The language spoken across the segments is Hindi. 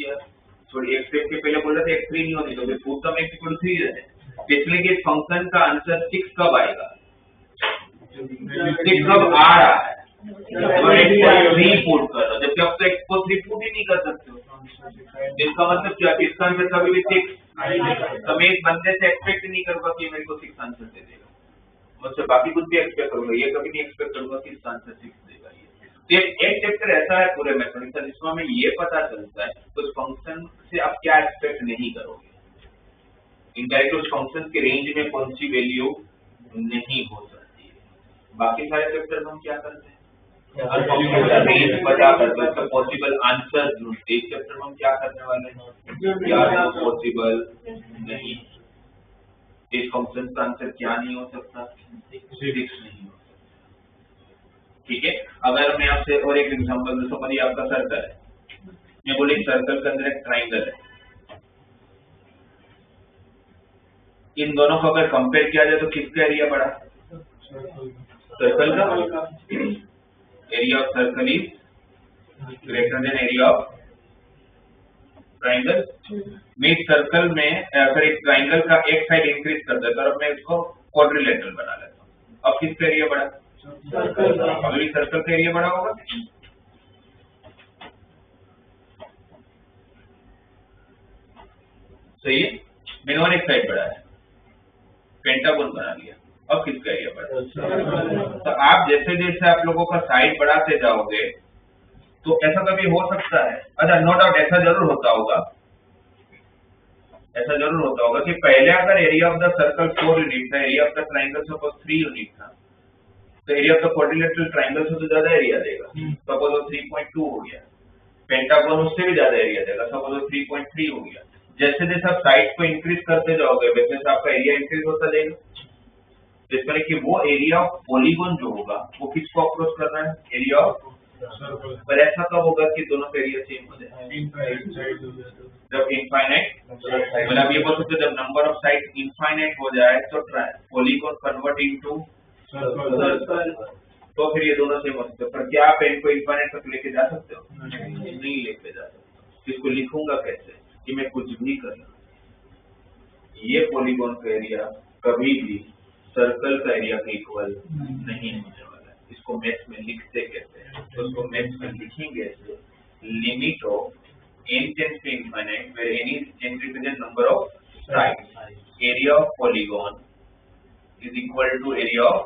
किया, थोड़ी x के पहले बोल रहे थे x3 नहीं होती तो फिर प्रूफ तो x इक्वल 3 रहते, इसलिए कि फंक्शन का आंसर 6 कब आएगा, 6 कब आ रहा है और x को 3 पुट कर रहा, जबकि अब तो x को 3 पुट ही नहीं कर सकते हो, इसका मतलब क्या कि इसका आंसर कभी भी 6, तो मैं एक बंदे से एक्सपेक्ट नहीं करूंगा कि मेरे को 6 आंसर दे देगा, मुझसे बाकी कुछ भी एक्सपेक्ट करूंगा, ये कभी नहीं एक्सपेक्ट करूंगा कि इसका आंसर 6 देगा। ये एक चैप्टर ऐसा है पूरे मैथमेटिक्स का जिसमें हमें ये पता चलता है तो उस फंक्शन से आप क्या एक्सपेक्ट नहीं करोगे, इनडायरेक्ट उस फंक्शन के रेंज में कौन सी वैल्यू नहीं हो सकती है। बाकी सारे चैप्टर में हम क्या करते हैं, हर फंक्शन का रेंज पता करते हैं, उसका पॉसिबल आंसर ढूंढते हैं। इस चैप्टर में हम क्या करने वाले हैं, क्या पॉसिबल नहीं, इस फंक्शन का आंसर क्या नहीं हो सकता, 6 नहीं हो सकता। ठीक है, अगर मैं आपसे और एक एग्जांपल दूं, समझिए आपका सर्कल है, मैं बोले सर्कल के अंदर एक ट्राइंगल है, इन दोनों को अगर कंपेयर किया जाए तो किसका एरिया बड़ा, सर्कल का, area of circle is greater than area of triangle. मैं सर्कल में अगर एक ट्राइंगल का एक साइड इंक्रीज कर देता और मैं इसको क्वाड्रिलेटरल बना लेता हूं, अब किसका एरिया बड़ा, अगली सर्कल का एरिया बड़ा होगा। सही है, मैंने और एक साइड बढ़ा है, पेंटागन बना लिया, अब किसका एरिया बढ़ा। तो आप जैसे जैसे आप लोगों का साइड बढ़ाते जाओगे तो ऐसा कभी हो सकता है, अच्छा नो डाउट ऐसा जरूर होता होगा, ऐसा जरूर होता होगा कि पहले अगर area of the circle 4 unit था, area of the triangle suppose 3 unit था, तो area of the quadrilateral triangle से तो ज्यादा एरिया देगा, सपोज वो 3.2 हो गया, पेंटागन उससे भी ज्यादा एरिया देगा, सपोज वो 3.3 हो गया। जैसे जैसे आप साइड को इंक्रीज करते जाओगे वैसे वैसे आपका एरिया इंक्रीज होता जाएगा, जिसका कि वो एरिया ऑफ पॉलीगॉन जो होगा वो किसको अप्रोच कर रहा है, एरिया ऑफ सर्कल। पर ऐसा कब होगा कि दोनों का एरिया सेम हो जाए, जब इनफाइनाइट, मतलब ये बोल सकते जब नंबर ऑफ साइड इनफाइनाइट हो जाए तो पॉलीगॉन कन्वर्ट इनटू सर्कल, तो फिर ये दोनों सेम हो सकते हैं। पर क्या आप इनको इनफाइनाइट तक लेके जा सकते हो, नहीं लेके जा सकते। इसको लिखूंगा कैसे कि मैं कुछ भी कर रहा, ये पॉलीगॉन का एरिया कभी भी सर्कल का एरिया के इक्वल नहीं होने वाला है। इसको मैथ्स में लिखते कैसे हैं, तो उसको मैथ्स में लिखेंगे ऐसे, limit of n tends to infinite where n is n represents number of sides, area of polygon is equal to area of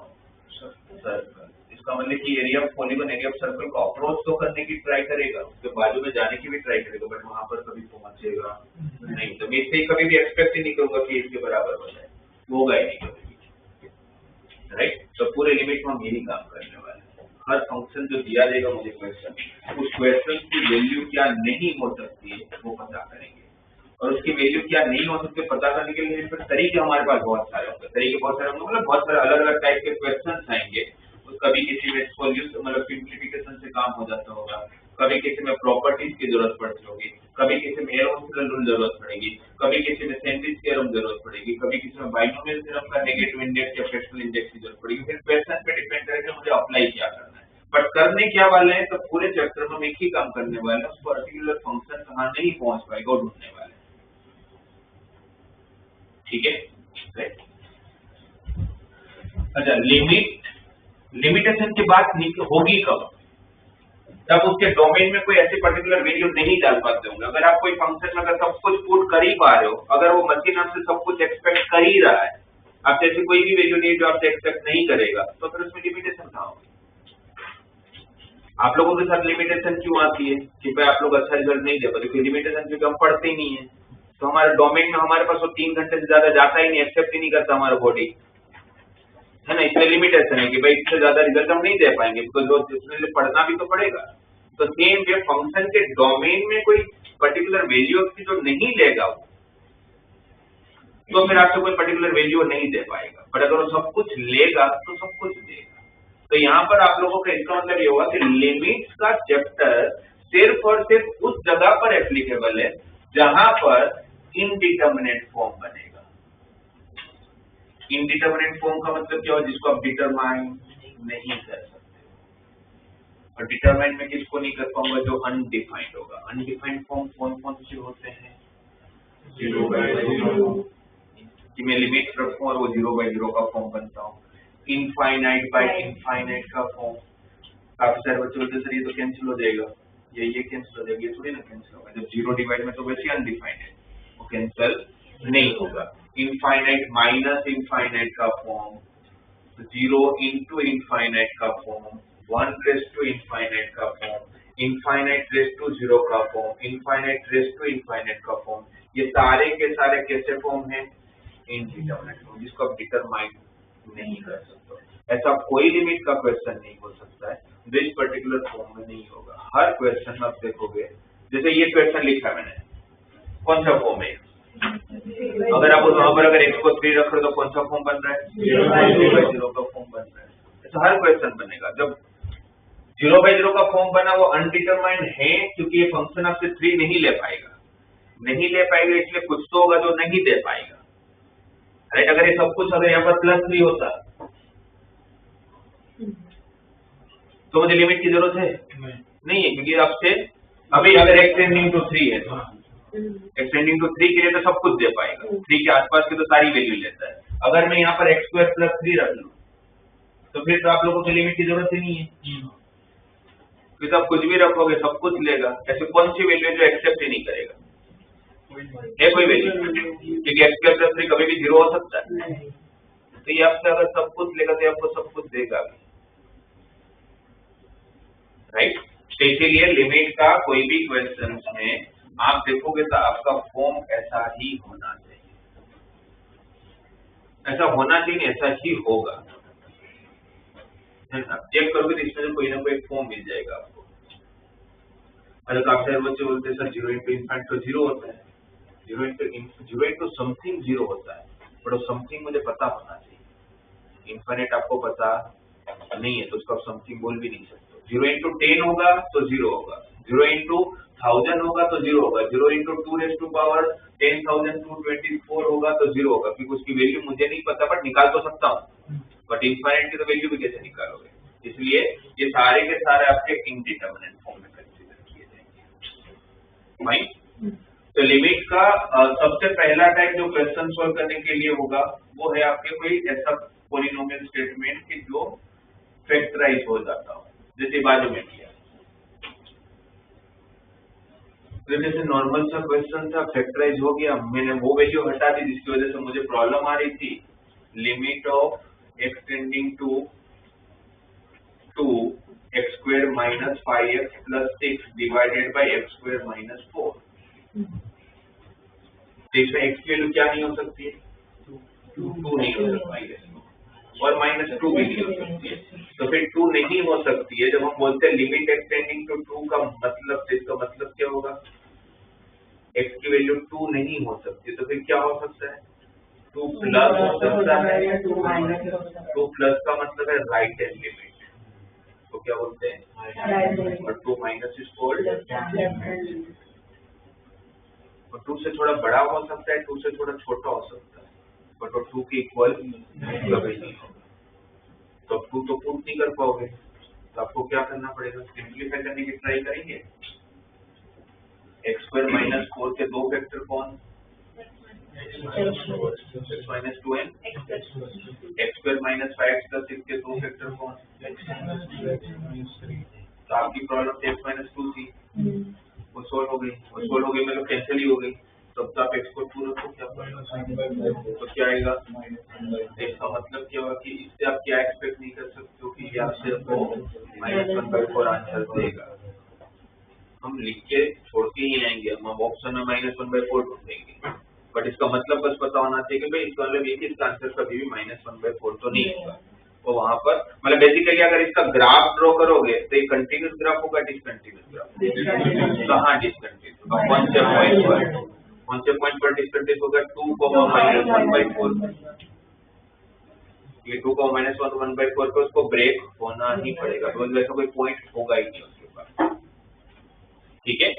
circle। इसका मतलब कि area of polygon area of circle को अप्रोच तो करने की ट्राई करेगा, उसके बाजू में जाने की भी ट्राई करेगा, बट वहां पर कभी पहुंचेगा नहीं। तो मैं इससे कभी भी एक्सपेक्ट ही नहीं करूंगा कि इसके बराबर हो जाए, होगा ही नहीं कभी, राइट। तो पूरे लिमिट में हम यही काम करने वाले हैं। हर फंक्शन जो दिया जाएगा मुझे क्वेश्चन, उस क्वेश्चन की वैल्यू क्या नहीं हो सकती है वो पता करेंगे, और उसकी वैल्यू क्या नहीं हो सकती पता करने के लिए फिर तरीके हमारे पास बहुत सारे होंगे, तरीके बहुत सारे होंगे, मतलब बहुत सारे अलग अलग टाइप के क्वेश्चन आएंगे। कभी किसी में मतलब सिंप्लीफिकेशन से काम हो जाता होगा, कभी किसी में प्रॉपर्टीज की जरूरत पड़ती होगी, कभी किसी में एरोमेटिकल रूल जरूरत पड़ेगी, कभी किसी में सैंडविच थ्योरम जरूरत पड़ेगी, कभी किसी में बाइनोमियल थ्योरम का नेगेटिव इंडेक्स या फ्रैक्शनल इंडेक्स की जरूरत पड़ेगी। फिर क्वेश्चन पे डिपेंड करेगा मुझे अप्लाई क्या करना है, बट करने क्या वाले हैं तो पूरे चैप्टर में हम एक ही काम करने वाले हैं, उस पर्टिकुलर फंक्शन कहाँ नहीं पहुंच पाएगा वो ढूंढने वाले हैं। ठीक है, अच्छा लिमिटेशन की बात होगी कब, जब उसके डोमेन में कोई ऐसी पर्टिकुलर वैल्यू नहीं डाल पाते होंगे। अगर आप कोई फंक्शन में अगर सब कुछ पुट कर ही पा रहे हो, अगर वो मशीन आपसे सब कुछ एक्सपेक्ट कर ही रहा है, आपसे ऐसी कोई भी वैल्यू नहीं जो आपसे एक्सपेक्ट नहीं करेगा, तो फिर उसमें लिमिटेशन कहाँ होगी। आप लोगों के साथ लिमिटेशन क्यों आती है कि भाई आप लोग अच्छा रिजल्ट नहीं दे पाते, लिमिटेशन क्योंकि हम पढ़ते ही नहीं है, तो हमारे डोमेन में हमारे पास वो 3 घंटे से ज्यादा जाता ही नहीं, एक्सेप्ट ही नहीं करता हमारा बॉडी, है ना। इसलिए लिमिटेशन है कि भाई इससे ज्यादा रिजल्ट हम नहीं दे पाएंगे, बिकॉज इसमें पढ़ना भी तो पड़ेगा। तो सेम वे फंक्शन के डोमेन में कोई पर्टिकुलर वैल्यू की जो नहीं लेगा तो फिर आपसे कोई पर्टिकुलर वैल्यू नहीं दे पाएगा, बट अगर वो सब कुछ लेगा तो सब कुछ देगा। तो यहाँ पर आप लोगों का इसका मतलब ये होगा कि लिमिट्स का चैप्टर सिर्फ और सिर्फ उस जगह पर एप्लीकेबल है जहां पर इनडिटर्मिनेट फॉर्म बनेगा। इनडिटर्मिनेट फॉर्म का मतलब क्या हो, जिसको आप डिटरमाइन नहीं कर सकते। और डिटरमाइन में किसको नहीं कर पाऊंगा, जो अनडिफाइंड होगा। अनडिफाइंड फॉर्म कौन कौन से होते हैं, 0/0 कि मैं लिमिट रखूं और वो 0/0 का फॉर्म बनता हूँ। इनफाइनाइट बाय इनफाइनाइट का फॉर्म, काफी सारे बच्चे बोलते सर ये तो कैंसिल हो जाएगा, ये कैंसिल हो जाएगा, ये थोड़ी ना कैंसिल होगा, जब 0 डिवाइड में तो वैसे अनडिफाइंड है, वो कैंसिल नहीं होगा। इनफाइनाइट माइनस इनफाइनाइट का फॉर्म, 0 इंटू इनफाइनाइट का फॉर्म, 1 रेज़ टू इनफाइनाइट का फॉर्म, इनफाइनाइट रेज़ टू 0 का form, infinite raise to infinite का फॉर्म, ये सारे के सारे कैसे फॉर्म है, इनडिटरमिनेट फॉर्म, जिसको आप डिटरमाइन नहीं कर सकते। ऐसा कोई लिमिट का क्वेश्चन नहीं हो सकता है जो इस पर्टिकुलर फॉर्म में नहीं होगा। हर क्वेश्चन आप देखोगे, जैसे ये क्वेश्चन लिखा है मैंने, कौन सा फॉर्म है, अगर आप वहां पर अगर x को 3 रख रहे हो तो कौन सा फॉर्म बन रहा है, 0/0 का फॉर्म बन रहा है। ऐसा हर क्वेश्चन बनेगा। जब 0/0 का फॉर्म बना वो अनडिटरमाइंड है, क्योंकि ये फंक्शन आपसे 3 नहीं ले पाएगा, इसलिए कुछ तो होगा जो नहीं दे पाएगा। राइट, अगर ये सब कुछ अगर यहाँ पर +3 होता तो मुझे लिमिट की जरूरत है नहीं है, क्योंकि आपसे अभी अगर एक्सटेंडिंग टू 3 है तो एक्सटेंडिंग टू 3 के लिए तो सब कुछ दे पाएगा, 3 के आसपास की तो सारी वैल्यू लेता है। अगर मैं यहाँ पर x² + 3 रख लूं तो फिर तो आप लोगों को लिमिट की जरूरत ही नहीं है, फिर तो आप कुछ भी रखोगे सब कुछ लेगा। ऐसी कौन सी वैल्यू जो एक्सेप्ट ही नहीं करेगा, है कोई वैल्यू, क्योंकि x² + 3 कभी भी 0 हो सकता है। तो ये आपसे अगर सब कुछ लेगा तो आपको सब कुछ देगा भी, राइट। तो इसीलिए लिमिट का कोई भी क्वेश्चन में आप देखोगे तो आपका फॉर्म ऐसा ही होना चाहिए, ऐसा होना चाहिए, ऐसा ही होगा। आप चेक करोगे तो इसमें कोई ना कोई फॉर्म मिल जाएगा आपको। अगर काफी सारे बच्चे बोलते हैं सर 0 इंटू इनफाइनाइट तो 0 होता है, 0 इंटू समथिंग 0 होता है, बट वो समथिंग मुझे पता होना चाहिए। इनफाइनाइट आपको पता नहीं है तो उसको आप समथिंग बोल भी नहीं सकते। 0 इंटू 10 होगा तो 0 होगा, 0 इंटू 1000 होगा तो 0 होगा, 0 इंटू 2^10,224 होगा तो 0 होगा, क्योंकि उसकी वैल्यू मुझे नहीं पता बट निकाल तो सकता हूँ, बट इनफाइनाइट की तो वैल्यू भी कैसे निकालोगे। इसलिए ये सारे के सारे आपके इनडिटरमिनेट फॉर्म में कंसीडर किए जाएंगे। फाइन। तो लिमिट का सबसे पहला टाइप जो क्वेश्चन सॉल्व करने के लिए होगा वो है आपके कोई ऐसा पॉलिनोमियल स्टेटमेंट कि जो फैक्टराइज हो जाता हो, जैसे बाजू में किया। तो जैसे नॉर्मल सा क्वेश्चन था, फैक्टराइज हो गया, मैंने वो वैल्यू हटा दी जिसकी वजह से मुझे प्रॉब्लम आ रही थी। Limit of x tending to 2x² - 5x + 6 divided by x² - 4। तो इसमें x की वैल्यू क्या नहीं हो सकती है, 2 नहीं हो सकती है, और -2 भी नहीं हो सकती है। तो फिर 2 नहीं हो सकती है। जब हम बोलते हैं लिमिट x टेंडिंग टू 2 का मतलब, इसका मतलब क्या होगा, x की वैल्यू 2 नहीं हो सकती, तो फिर क्या हो सकता है, 2 प्लस हो सकता है, 2 प्लस का मतलब है राइट हैंड लिमिट, तो क्या बोलते हैं, और 2 minus is called left hand. और 2 से थोड़ा बड़ा हो सकता है, 2 से थोड़ा छोटा हो सकता है, बट वो 2 के इक्वल कभी नहीं होगा। तो 2 तो प्रूव नहीं कर पाओगे, तो आपको क्या करना पड़ेगा, सिंप्लीफाई करने की ट्राई करेंगे। x² - 4 के दो फैक्टर कौन, x - 2n, x² - 5x + 6 के दो फैक्टर कौन, तो आपकी प्रॉब्लम x - 2 थी, वो सोल्व हो गई, मतलब कैंसिल ही हो गई। तो अब आप x को 2 रखो, क्या तो क्या आएगा, इसका मतलब क्या होगा कि इससे आप क्या एक्सपेक्ट नहीं कर सकते हो कि ये आपसे आपको -1/4 आंसर देगा। हम लिख के छोड़ के ही आएंगे, हम ऑप्शन में -1/4 ढूंढेंगे, बट इसका मतलब बस पता होना चाहिए कि भाई इसका मतलब ये कि इसका आंसर कभी भी -1/4 तो नहीं होगा। तो वहां पर मतलब बेसिकली अगर इसका ग्राफ ड्रॉ करोगे तो ये कंटिन्यूस ग्राफ होगा, डिसकंटिन्यूस ग्राफ, कहाँ डिसकंटिन्यूस होगा, कौन से पॉइंट पर डिसकंटिन्यूस होगा, 2, -1/4। ये 2, -1/4 पे उसको ब्रेक होना ही पड़ेगा, तो ऐसा कोई पॉइंट होगा ही नहीं उसके पास। ठीक है,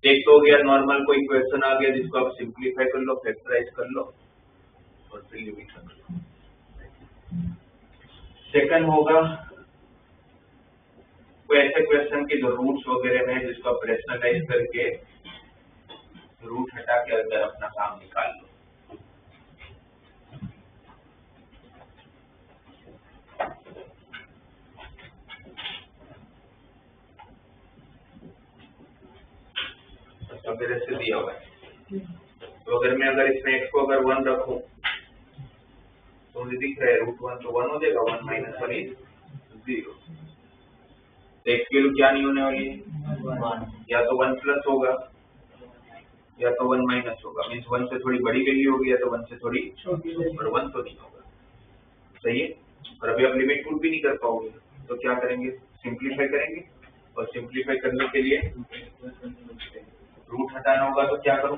एक तो हो गया नॉर्मल कोई क्वेश्चन आ गया जिसको आप सिंप्लीफाई कर लो, फैक्टराइज कर लो और फिर लिमिट रख लो। सेकंड होगा कोई ऐसे क्वेश्चन के जो रूट्स वगैरह में जिसको आप रेशनलाइज करके रूट हटा के अगर अपना काम निकाल लो। वगैरह से दिया हुआ है, तो अगर मैं अगर इसमें x को अगर 1 रखूं तो मुझे दिख रहा है √1 तो 1 हो जाएगा, 1 - 1 इज 0। तो x की वैल्यू क्या नहीं होने वाली है, या तो 1 प्लस होगा या तो 1 माइनस होगा, मीन्स 1 से थोड़ी बड़ी वैल्यू होगी या तो 1 से थोड़ी छोटी, और 1 तो नहीं होगा। सही है। और अभी आप लिमिट पुट भी नहीं कर पाओगे, तो क्या करेंगे, सिंप्लीफाई करेंगे। और सिंप्लीफाई करने के लिए रूट हटाना होगा, तो क्या करूं,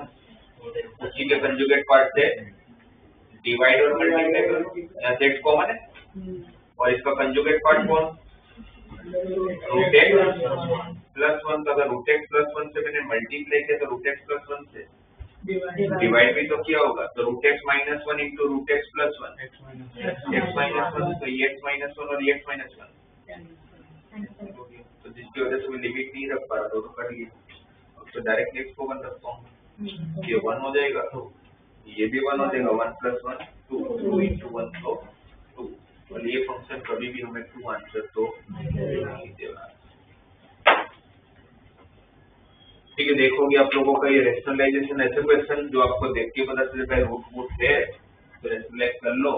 उसी के कंजुगेट पार्ट से डिवाइड और मल्टीप्लाई करो। यहाँ से x कॉमन है और इसका कंजुगेट पार्ट कौन, √x + 1। तो अगर √x + 1 से मैंने मल्टीप्लाई किया तो √x + 1 से डिवाइड भी तो किया होगा, तो √x - 1 × √x + 1, x - 1, तो ये x - 1 और ये x - 1, तो जिसकी वजह से मैं लिमिट नहीं रख पा रहा, दोनों कट गए। तो डायरेक्ट x को 1 रखता हूँ, ये 1 हो जाएगा, ये भी 1 हो जाएगा, 1 + 1 2, 2 × 1 तो 2। और ये फंक्शन कभी भी हमें 2 आंसर तो नहीं देगा। ठीक है, देखोगे आप लोगों का ये रेशनलाइजेशन ऐसे क्वेश्चन जो आपको देख के पता चलता है रूट है, तो रेशनलाइज कर लो।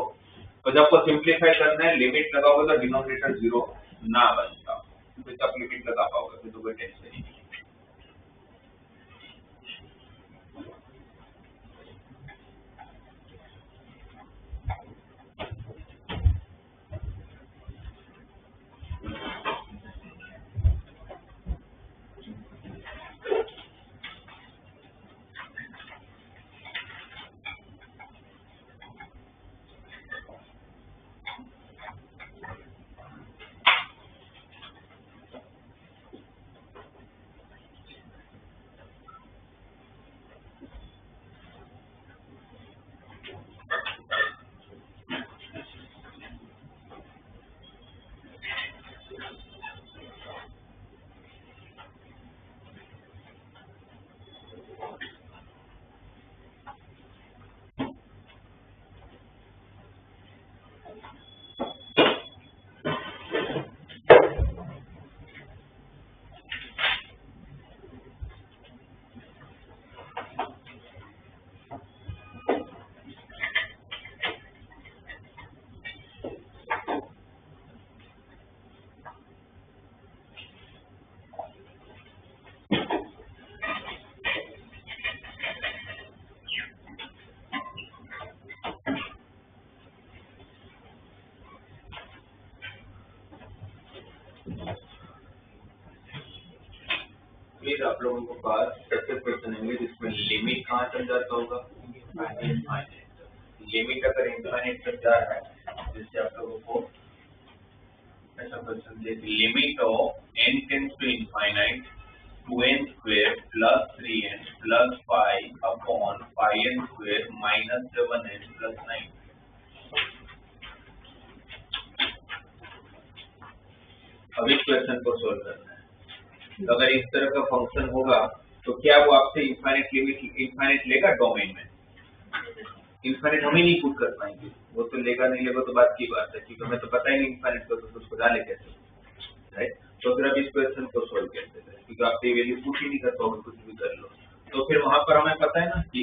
और जब आपको सिंप्लीफाई करना है, लिमिट लगाओगे तो डिनोमिनेटर 0 ना बनता, तो आप लिमिट लगा पाओगे, फिर तो कोई टेंशन नहीं। फिर आप लोगों के पास ऐसे क्वेश्चन होंगे जिसमें लिमिट कहाँ तक जाता होगा, लिमिट अगर इनफाइनाइट तक जा रहा है, जिससे आप लोगों को ऐसा क्वेश्चन दे, limit of n tends to infinite 2n² + 3n + 5 upon 5n² - 7n + 9। अब इस क्वेश्चन को सोल्व करना है। तो अगर इस तरह का फंक्शन होगा तो क्या वो आपसे इनफाइनाइट लेगा डोमेन में? इनफाइनाइट हम ही नहीं पुट कर पाएंगे, वो तो लेगा नहीं लेगा तो बात की बात है, क्योंकि हमें तो पता ही नहीं इनफाइनाइट को, तो उसको डाले कैसे, राइट। तो फिर अब इस क्वेश्चन को सोल्व कैसे करें, क्योंकि आप ये वैल्यू पुट ही नहीं कर पाओगे, कुछ भी कर लो। तो फिर वहां पर हमें पता है ना कि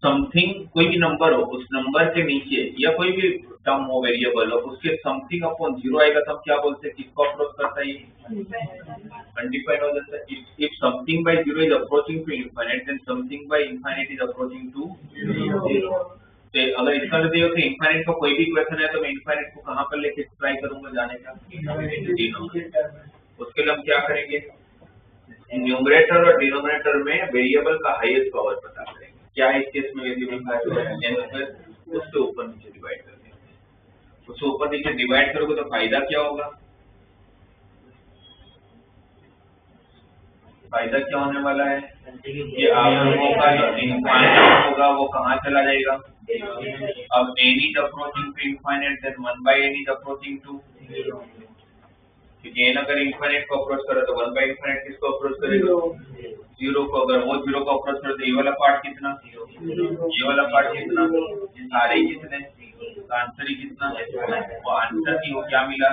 समथिंग कोई भी नंबर हो, उस नंबर के नीचे या कोई भी टर्म हो, वेरिएबल हो, उसके समथिंग अपॉन 0 आएगा तो हम क्या बोलते हैं, किसको अप्रोच करता है, अनडिफाइंड हो जाता है। If something by 0 is approaching to infinite, then something by infinite is approaching to 0। तो अगर इसका मतलब हो कि इनफाइनाइट का कोई भी क्वेश्चन है तो मैं इनफाइनाइट को कहां पर लेके ट्राई करूंगा जाने का, डिनोमिनेटर। उसके लिए हम क्या करेंगे, न्यूमरेटर और डिनोमिनेटर में वेरिएबल का हाईएस्ट पावर पता करेंगे। क्या इस केस में वेरिएबल का n², उसके ऊपर नीचे डिवाइड कर देंगे। उसके ऊपर नीचे डिवाइड करोगे तो फायदा क्या होगा, फायदा क्या होने वाला है कि आप लोगों का जो इनफाइनाइट होगा वो कहाँ चला जाएगा, अब n is approaching to infinite, then 1/n is approaching to 0। क्योंकि n अगर इनफाइनाइट को अप्रोच करे तो 1 बाय इनफाइनाइट किसको अप्रोच करेगा? जीरो को। अगर वो जीरो को अप्रोच करे तो ये वाला पार्ट कितना? ये वाला पार्ट कितना? ये सारे कितने? तो आंसर ही कितना? वो आंसर नहीं हो, क्या मिला?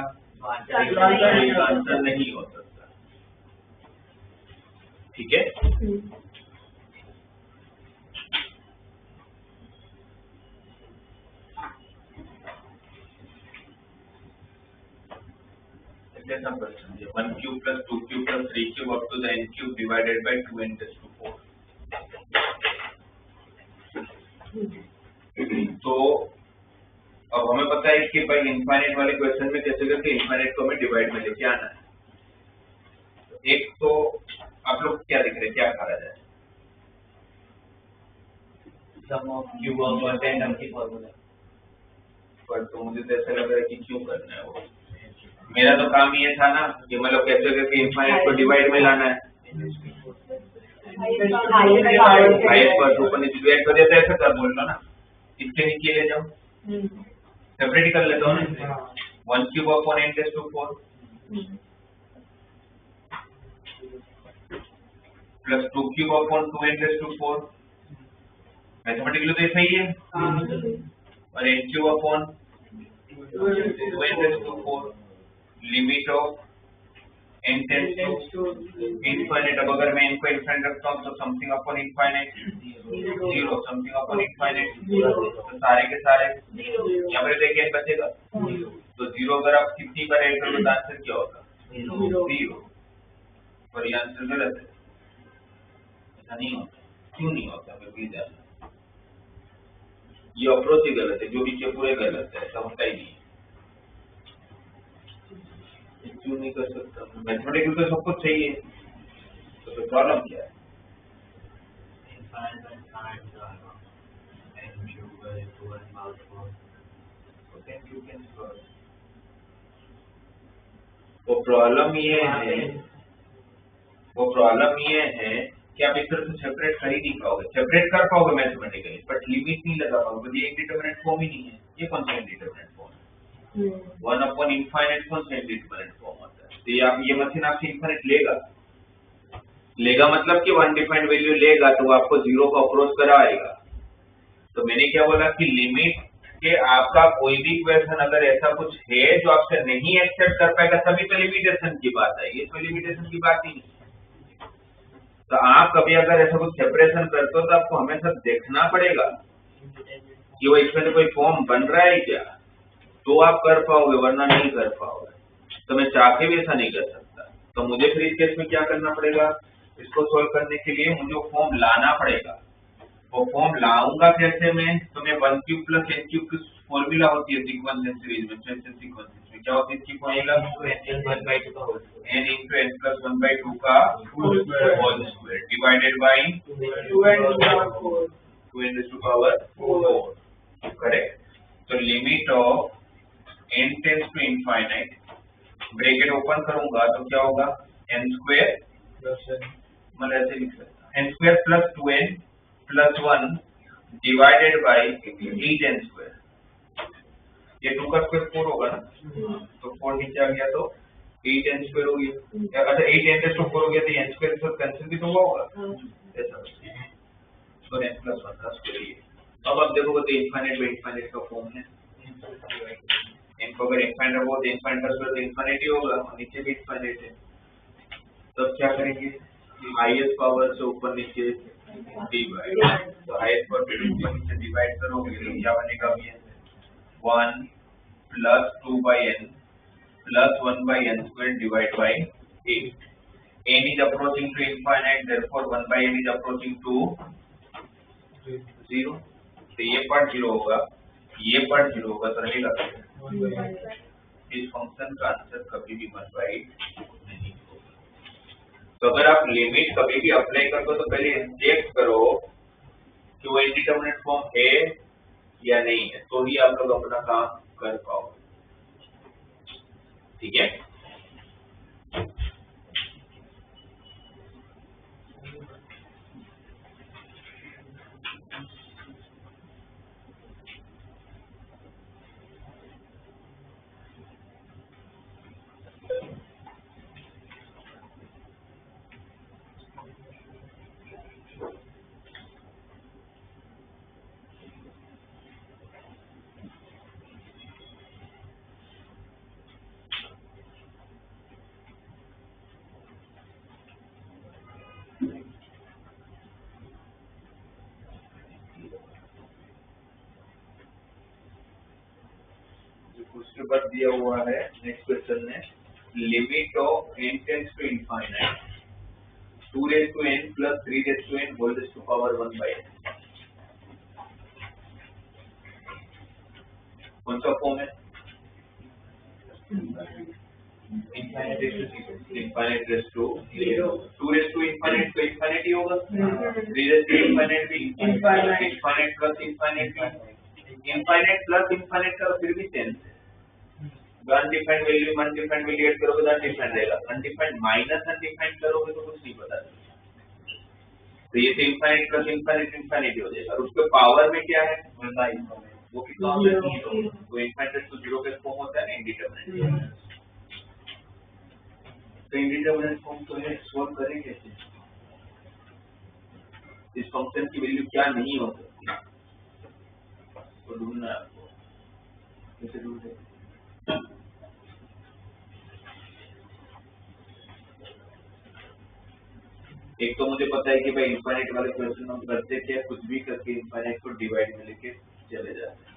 आंसर नहीं हो सकता। ठीक है, जैसा क्वेश्चन है 1 cube plus 2 cube plus 3 cube up to the n cube divided by 2n to 4। तो अब हमें पता है कि भाई इनफाइनाइट वाले क्वेश्चन में कैसे करके इनफाइनाइट को हमें डिवाइड में लेके आना है। एक तो आप लोग क्या दिख रहे हैं, क्या करा जाए? सम ऑफ क्यूब ऑफ टेंडम की फॉर्मूला। पर तो मुझे तो ऐसा लग रहा है कि क्यों करना है वो। मेरा तो काम ये था ना कि मतलब कैसे करके इनफाइनाइट को डिवाइड में लाना है। हाईएस्ट पर ऊपर नीचे डिवाइड कर देते, ऐसा कर बोल लो ना, इसके नीचे ले जाओ, सेपरेट ही कर लेता हूँ ना। 1 cube upon n to 4 plus 2 cube upon 2n to 4। Mathematically तो ऐसा ही है। और n cube upon 2n to 4 limit of n tends to infinite. अब अगर मैं n को इनफाइनाइट रखता हूँ तो something upon infinite zero, something upon infinite तो सारे के सारे यहाँ पर देखिए n बचेगा तो जीरो। अगर आप कितनी बार ऐड करोगे तो आंसर क्या होगा? जीरो। और ये आंसर गलत है, ऐसा नहीं होता। क्यों नहीं होता? मैं प्लीज जानना। ये अप्रोच ही गलत है, जो नीचे पूरे गलत है, ऐसा होता ही नहीं। क्यों नहीं कर सकता? मैथमेटिकल तो सब कुछ सही है, तो फिर प्रॉब्लम क्या है? वो प्रॉब्लम ये है कि आप इस तरह से सेपरेट कर ही नहीं पाओगे। सेपरेट कर पाओगे मैथमेटिकली, बट लिमिट नहीं लगा पाओगे। ये इंडिटरमिनेट फॉर्म ही नहीं है। ये कौन सा इंडिटरमिनेट फॉर्म है? 1 अपॉन इनफाइनाइट कौन सा इंडिटरमिनेट फॉर्म होता है? तो ये मशीन आपसे इनफाइनाइट लेगा मतलब कि अनडिफाइंड वैल्यू लेगा तो आपको जीरो को अप्रोच कराएगा। तो मैंने क्या बोला कि लिमिट के आपका कोई भी क्वेश्चन अगर ऐसा कुछ है जो आपसे नहीं एक्सेप्ट कर पाएगा तभी तो लिमिटेशन की बात है। ये तो लिमिटेशन की बात ही नहीं। तो आप कभी अगर ऐसा कुछ सेपरेशन करते हो तो आपको हमेशा देखना पड़ेगा कि वो इसमें से कोई फॉर्म बन रहा है क्या, तो आप कर पाओगे, वरना नहीं कर पाओगे। तो मैं चाह के भी ऐसा नहीं कर सकता। तो मुझे फिर इस केस में क्या करना पड़ेगा? इसको सोल्व करने के लिए मुझे फॉर्म लाना पड़ेगा। वो फॉर्म लाऊंगा कैसे मैं? तो मैं 1 क्यूब प्लस n क्यूब की फॉर्मूला होती है सीक्वेंस सीरीज में, सीक्वेंस में क्या होती है इसकी formula? n into n plus 1 by 2 का whole square divided by 2n to the power 4। Correct. तो limit of n tends to infinite, bracket open करूंगा तो क्या होगा? n स्क्वायर मतलब ऐसे लिख सकता n square plus 2n plus 1 divided by 8n square. ये 2 का स्क्वायर 4 होगा ना, तो 4 नीचे आ गया तो 8n स्क्वायर हो गया। अच्छा 8n टू 4 हो गया तो n स्क्वायर के साथ कैंसिल भी तो हुआ होगा ऐसा। तो n प्लस 1 का स्क्वायर ये। अब आप देखोगे तो इनफाइनाइट का फॉर्म है। n को अगर इनफाइनाइट हो तो इनफाइनाइट का स्क्वायर तो इनफाइनाइट ही होगा, और नीचे भी इनफाइनाइट है। तो क्या करेंगे? हाईएस्ट पावर से ऊपर नीचे डिवाइड। तो हाईएस्ट पावर से ऊपर नीचे डिवाइड करोगे तो क्या बनेगा? 1 plus 2 by n plus 1 by n square divided by 8. n is approaching to infinite, therefore 1 by n is approaching to 0. तो ये पार्ट 0 होगा, ये पार्ट 0 होगा, तो रहेगा इस फंक्शन का आंसर कभी भी 1 by 8 नहीं होगा। तो अगर आप लिमिट कभी भी अप्लाई करो तो पहले चेक करो कि वो इंडिटरमिनेट फॉर्म है या नहीं है, तो ही आप लोग अपना काम कर पाओगे। ठीक है। उसके बाद दिया हुआ है नेक्स्ट क्वेश्चन में limit of n tends to infinite 2 raised to n plus 3 raised to n whole raised to power 1 by n। कौन सा फॉर्म है? Infinite raised to 2 raised to infinite तो इनफाइनाइट ही होगा, 3 raised to इनफाइनाइट भी infinite plus infinite plus infinite का फिर भी सेंस है। अनडिफाइंड वैल्यू ऐड करोगे तो अनडिफाइंड रहेगा, अनडिफाइंड माइनस अनडिफाइंड करोगे तो कुछ नहीं पता चलेगा। तो ये तो इनफाइनाइट प्लस इनफाइनाइट इनफाइनाइट हो जाएगा और उसके पावर में क्या है वो कितना होता है 0। तो इनफाइनाइट तो 0 के फॉर्म होता है ना इंडिटरमिनेट। तो इंडिटरमिनेट फॉर्म तो है सोल्व करें कैसे? इस फंक्शन की वैल्यू क्या नहीं हो सकती तो ढूंढना है आपको। कैसे ढूंढते? एक तो मुझे पता है कि भाई इनफाइनाइट वाले क्वेश्चन हम करते थे कुछ भी करके इनफाइनाइट को डिवाइड में लेके चले जाते हैं,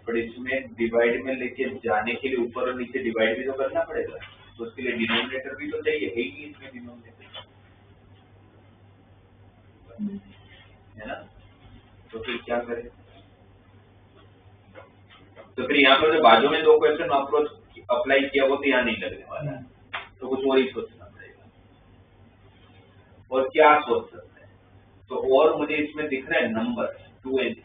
पर इसमें डिवाइड में लेके जाने के लिए ऊपर और नीचे डिवाइड भी तो करना पड़ेगा, तो उसके लिए डिनोमिनेटर भी तो चाहिए, है ही इसमें डिनोमिनेटर, है ना? तो फिर क्या करें? तो फिर यहाँ पर जो बाजू में 2 क्वेश्चन अप्रोच अप्लाई किया वो तो यहाँ नहीं लगने वाला, तो कुछ और ही सोचना पड़ेगा। और क्या सोच सकते हैं? तो और मुझे इसमें दिख रहा है नंबर 2 और 3,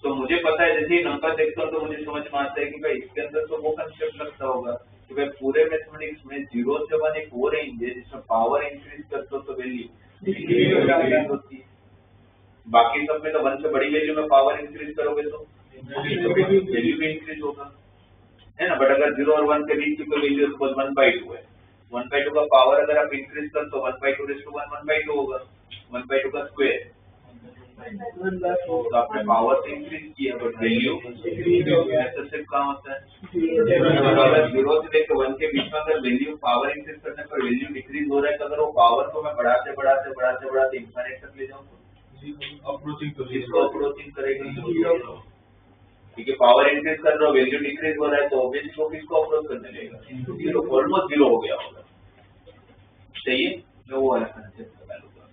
तो मुझे पता है जैसे ही नंबर देखता हूँ तो मुझे समझ में आता है कि भाई इसके अंदर तो वो कंसेप्ट लगता होगा कि भाई पूरे मैथमेटिक्स में 0 से 1 एक और रेंज है जिसमें पावर इंक्रीज करते हो तो वैल्यू डिक्रीज होती है, बाकी सब में तो 1 से बड़ी वैल्यू में पावर इंक्रीज करोगे तो वैल्यू भी इंक्रीज होगा, है ना? बट अगर 0 और 1 के बीच की कोई वैल्यू सपोज 1/2 है, 1/2 का पावर अगर आप इंक्रीज कर तो 1/2 रेज़ टू 1 1/2 होगा, 1/2 का स्क्वायर, तो आपने पावर से इंक्रीज किया बट वैल्यू ऐसा सिर्फ कहाँ होता है? अगर 0 से लेकर 1 के बीच में अगर वैल्यू पावर इंक्रीज करने पर वैल्यू डिक्रीज हो रहा है तो अगर वो पावर को मैं बढ़ाते इनफाइनाइट तक ले जाऊँ तो अप्रोचिंग करेगा, ठीक है? पावर इंक्रीज कर रहा हो वैल्यू डिक्रीज हो रहा है तो ऑब्वियसली वो किसको अप्रोच करने लगेगा? 0, ऑलमोस्ट 0 हो गया होगा, सही है? मैं वो वाला कंसेप्ट बता लूंगा।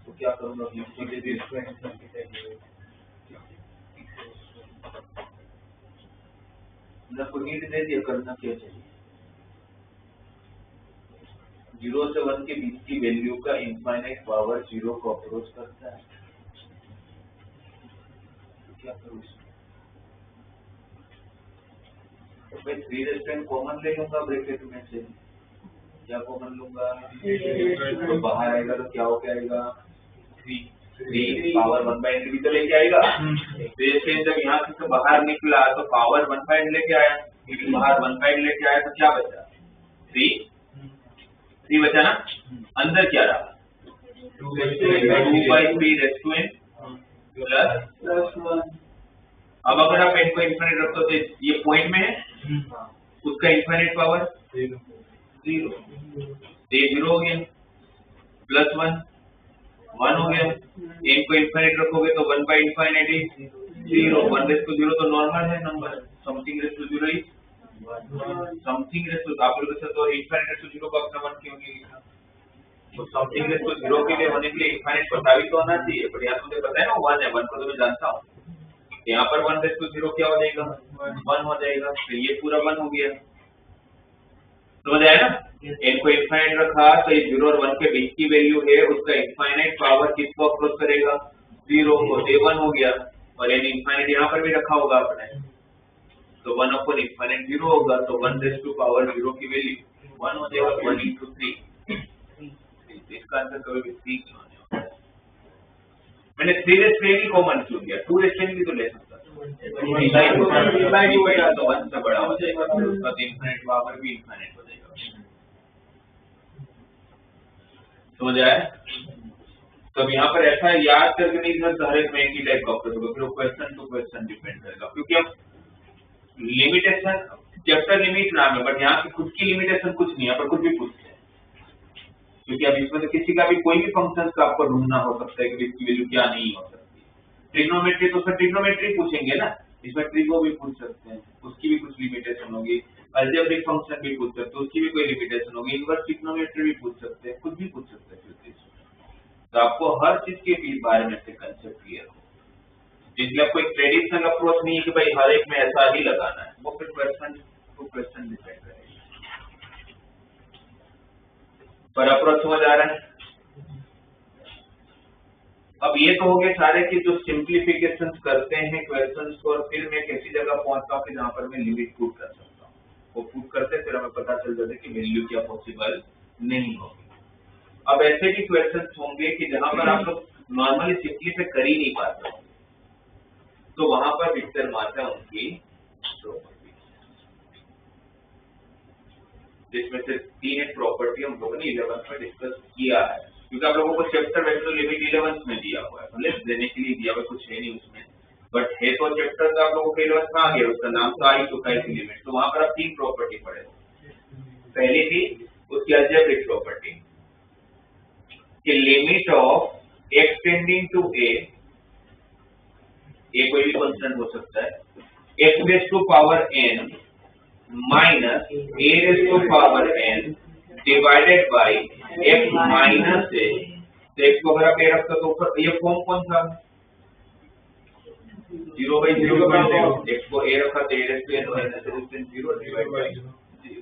तो क्या करूंगा? को नीड दे दिया, करना क्या चाहिए? 0 से 1 के बीच की वैल्यू का इनफाइनाइट पावर 0 को अप्रोच करता है, तो क्या करूँ? तो मैं 3 रेज़ टू n कॉमन ले लूंगा ब्रैकेट में से, क्या कॉमन लूंगा? तो बाहर आएगा तो क्या हो जाएगा? 3 पावर 1/n भी तो लेके आएगा, तो जैसे जब यहाँ से बाहर निकला तो पावर 1/n लेके आया, बाहर 1/n लेके आया तो क्या बचा? 3 बचा ना? अंदर क्या रहा? 2/3 रेज़ टू n प्लस 1। अब अगर आप n को इनफिनिट रखते हो तो ये पॉइंट में है, उसका इनफिनिट पावर 0, ये 0 हो गया, प्लस 1 हो गया, n को इनफिनिट रखोगे तो 1 by infinity 0, 1 raised to 0 तो नॉर्मल है number, something raised to 0 is something raised to, आप लोग तो इनफिनिट raised to 0 को अपना 1 क्यों नहीं लिखा? तो समथिंग raised to 0 के लिए होने के लिए इनफिनिट को साबित होना चाहिए, पर यहाँ मुझे पता है ना 1 है, 1 को तो मैं जानता हूँ, यहाँ पर 1 raised to 0 क्या हो जाएगा? 1 हो जाएगा, तो ये पूरा 1 हो गया, समझ आया ना? n को इनफाइनाइट रखा तो ये 0 और 1 के बीच की वैल्यू है, उसका इनफाइनाइट पावर किसको अप्रोच करेगा? 0 को, तो 1 हो गया, और n इनफाइनाइट यहाँ पर भी रखा होगा आपने, तो 1 अपॉन इनफाइनाइट 0 होगा, तो 1 रेज़ टू पावर 0 की वैल्यू 1 हो जाएगा, 1 into 3। इसका आंसर कभी भी 3 क्यों नहीं होता? मैंने 3 रेज़ टू n कॉमन क्यों लिया? 2 रेज़ टू n भी तो ले सकता था, तो 1 से बड़ा हो जाएगा, फिर उसका इनफाइनाइट पावर भी इनफाइनाइट हो जाएगा, समझ आया? तो अब यहाँ पर ऐसा याद करके नहीं सकता हर एक में एक ही टाइप का ऑपरेटर होगा, फिर क्वेश्चन टू क्वेश्चन डिपेंड करेगा, क्योंकि अब लिमिटेशन चैप्टर लिमिट नाम है, बट यहाँ की खुद की लिमिटेशन कुछ नहीं है, पर कुछ भी पूछते हैं, क्योंकि अब इसमें तो किसी का भी कोई भी फंक्शन का आपको ढूंढना हो सकता है कि इसकी वैल्यू क्या नहीं हो सकती। ट्रिग्नोमेट्री तो सर ट्रिग्नोमेट्री पूछेंगे ना, इसमें ट्रिगो भी पूछ सकते हैं, उसकी भी कुछ लिमिटेशन होगी, अलजेब्रिक फंक्शन भी पूछ सकते हैं, उसकी भी कोई लिमिटेशन होगी, इनवर्स ट्रिग्नोमेट्री भी पूछ सकते हैं, कुछ भी पूछ सकते हैं फिर। तो आपको हर चीज के बारे में से कंसेप्ट क्लियर हो, जिसमें आपको एक ट्रेडिशनल अप्रोच नहीं है कि भाई हर एक में ऐसा ही लगाना है, वो फिर क्वेश्चन टू क्वेश्चन डिपेंड करेगा। पर अप्रोच समझ आ रहा है? अब ये तो हो गए सारे कि जो सिंप्लीफिकेशन करते हैं क्वेश्चंस को, और फिर मैं किसी जगह पहुंचता हूँ कि जहां पर मैं लिमिट पुट कर सकता हूँ, वो पुट करते फिर हमें पता चल जाता है कि वैल्यू क्या पॉसिबल नहीं होगी। अब ऐसे भी क्वेश्चंस होंगे कि जहां पर आप लोग नॉर्मली सिंपलीफाई कर ही नहीं पाते, तो वहां पर विक्टर माता है उनकी प्रॉपर्टी, जिसमें से 3 एक प्रॉपर्टी हम लोगों ने 11th में डिस्कस किया है, क्योंकि आप लोगों को चैप्टर वैसे लिमिट 11th में दिया हुआ है, मतलब देने के लिए दिया हुआ कुछ है नहीं उसमें, बट है तो चैप्टर तो आप लोगों को 11th में आ गया, उसका नाम तो आ ही चुका है लिमिट। तो वहां पर आप 3 प्रॉपर्टी पढ़े। पहली थी उसकी अलजेब्रिक प्रॉपर्टी कि limit of x tending to a कोई भी कांस्टेंट हो सकता है, x raise to power n minus a raise to power n divided by x minus a। तो x को अगर आप a रखते तो ऊपर ये फॉर्म कौन सा 0/0 का फॉर्म, x को a रखा तो a raise to n minus a raise to 0 divide by 0।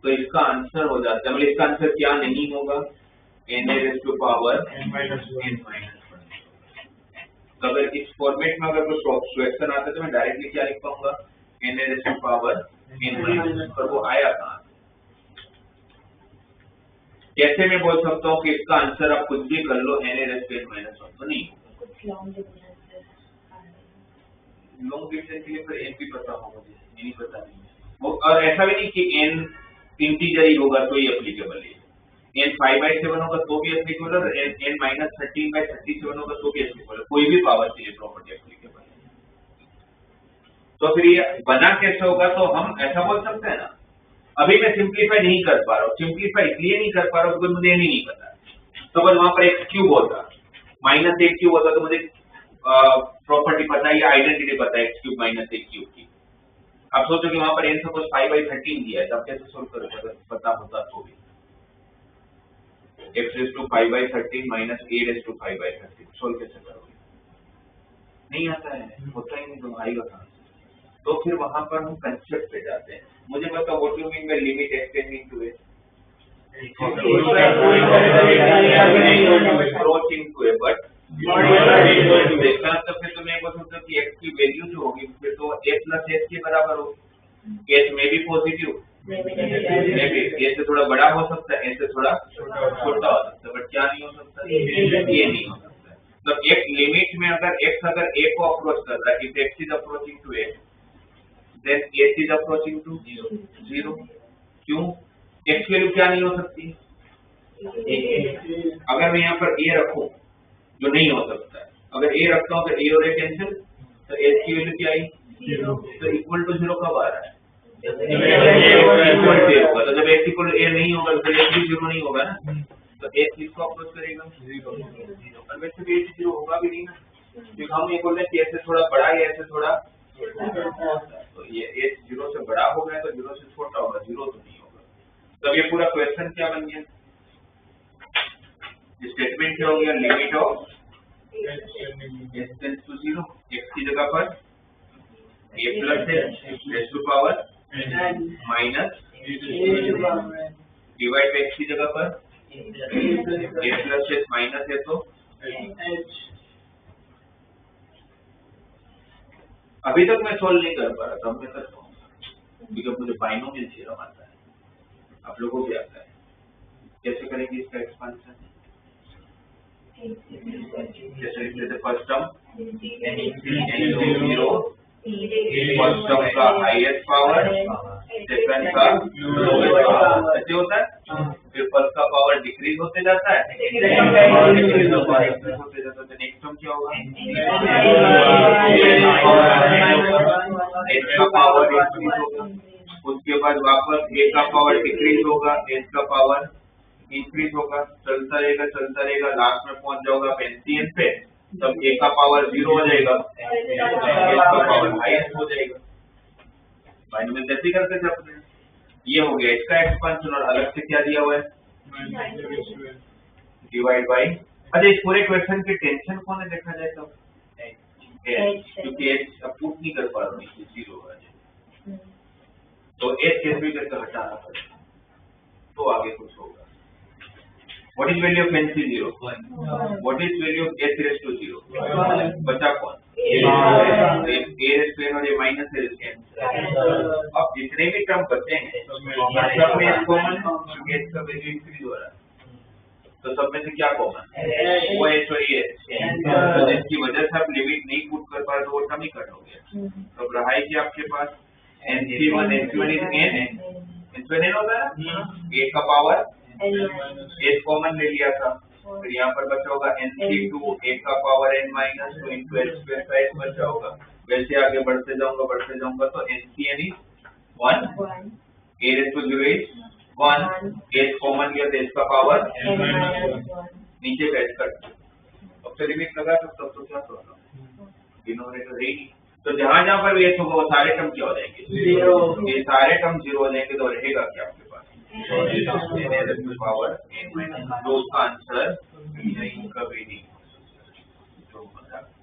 तो इसका आंसर हो जाता है, मतलब इसका आंसर क्या नहीं होगा n raise to power n minus. तो अगर इस फॉर्मेट में अगर कोई क्वेश्चन आता है तो मैं डायरेक्टली क्या लिख पाऊंगा n raise to power n minus, पर वो आया कहां? कैसे मैं बोल सकता हूँ कि इसका आंसर आप कुछ भी कर लो n raise to n minus 1 तो नहीं, लॉन्ग डिस्टेंस के लिए फिर n भी पता होगा, मुझे नहीं पता नहीं वो, और ऐसा भी नहीं कि n इंटीजर ही होगा तो ही एप्लीकेबल है, n 5/7 होगा तो भी एप्लीकेबल है, और n माइनस 13/37 होगा तो भी एप्लीकेबल है, कोई भी पावर के लिए प्रॉपर्टी एप्लीकेबल है। तो फिर ये बना कैसे होगा? तो हम ऐसा बोल सकते हैं ना, अभी मैं सिंप्लीफाई नहीं कर पा रहा हूँ, सिंप्लीफाई इसलिए नहीं कर पा रहा हूँ क्योंकि मुझे नहीं पता, तो बस वहां पर x क्यूब होता, माइनस एक क्यूब होता तो मुझे प्रॉपर्टी पता है या आइडेंटिटी पता है x क्यूब माइनस एक क्यूब की। अब सोचो कि वहां पर n सपोज 5/13 दिया है, तो आप कैसे सोल्व करोगे अगर पता होता तो भी? x raise to 5/13 minus a raise to 5/13 solve कैसे करोगे? नहीं आता है, होता ही नहीं, तो आएगा कहां? तो फिर वहां पर हम कंसेप्ट पे जाते हैं। मुझे बताओ what you mean by limit x tending to a? Approaching to a, but देखना तो फिर तो मैं बोल सकता हूं कि x की वैल्यू जो होगी फिर तो a प्लस s के बराबर होगी। s में भी पॉजिटिव में भी, a से थोड़ा बड़ा हो सकता है, a से थोड़ा छोटा हो सकता है, बट क्या नहीं हो सकता? ये नहीं हो सकता। तो एक लिमिट में अगर x अगर a को अप्रोच कर रहा है, if x is approaching to a then s is approaching to 0। क्यों? x की वैल्यू क्या नहीं हो सकती? अगर मैं यहाँ पर a रखूं जो नहीं हो सकता है, अगर a रखता हूँ तो a और a कैंसिल, तो s की वैल्यू क्या आई? 0। तो इक्वल टू 0 कब आ रहा है? इक्वल टू होगा, तो जब x इक्वल टू a नहीं होगा तो s भी 0 नहीं होगा ना, तो s किसको अप्रोच करेगा? 0। और वैसे भी s 0 होगा भी नहीं ना, क्योंकि हम ये बोल रहे हैं कि s से थोड़ा बड़ा है, s से थोड़ा तो ये s 0 से बड़ा हो गया तो 0 से छोटा होगा, 0 तो नहीं होगा। तब ये पूरा क्वेश्चन क्या बन गया? स्टेटमेंट क्या हो गया? Limit of s tends to 0, x की जगह पर a plus s raise to power minus divide by x की जगह पर a प्लस s माइनस है तो अभी तक मैं सोल्व नहीं कर पा रहा, तब मैं कर पाऊंगा क्योंकि मुझे बाइनोमियल थ्योरम आता है, आप लोगों को भी आता है। कैसे करेंगे इसका एक्सपांशन? जैसे लिख लेते first term n0 first term का हाईएस्ट पावर, सेकंड का लोएस्ट पावर, ऐसे होता है। फिर फर्स्ट का पावर डिक्रीज होते जाता है, डिक्रीज होते जाता है, नेक्स्ट टर्म क्या होगा? h का पावर इंक्रीज होगा, उसके बाद वापस a का पावर डिक्रीज होगा, h का पावर इंक्रीज होगा, चलता रहेगा, लास्ट में पहुंच जाओगा एनसीएन पे, तब a का पावर 0 हो जाएगा, h का पावर हाईएस्ट हो जाएगा। बाइनोमियल जैसे करते थे अपने, ये हो गया इसका एक्सपेंशन और अलग से क्या दिया हुआ है डिवाइड बाई। अच्छा, इस पूरे क्वेश्चन की टेंशन कौन है देखा जाए तो क्योंकि h अब पुट नहीं कर पा रहा हूँ, 0 है तो h कैसे भी करके हटाना पड़ेगा तो आगे कुछ होगा। What is value of NC 0? What is value of h raised to 0? बचा कौन? a raised to n और a minus a raised to n। अब जितने भी टर्म बचे हैं सब में h कॉमन है क्योंकि h का वैल्यू इंक्रीज हो रहा है, तो सब में से क्या कॉमन है? वो h और ये तो जिसकी वजह से आप लिमिट नहीं पुट कर पा रहे तो वो टर्म ही कट हो गया। तो रहा है कि आपके पास NC1 NC1 is n होता है ना, a का पावर h कॉमन ले लिया था, फिर यहाँ पर बचा होगा NC2 a का power n minus 2 into h square का h बचा होगा। वैसे आगे बढ़ते जाऊंगा तो NCn is 1, a raised to 0 is 1, h common लिया तो h का पावर नीचे का h कट, अब से लिमिट लगा तो क्या होगा डिनोमिनेटर है। तो जहां जहां पर h होगा वो सारे टर्म क्या हो जाएंगे? ये सारे टर्म 0 हो जाएंगे, तो रहेगा क्या आपके पास पावर जो उसका आंसर कभी नहीं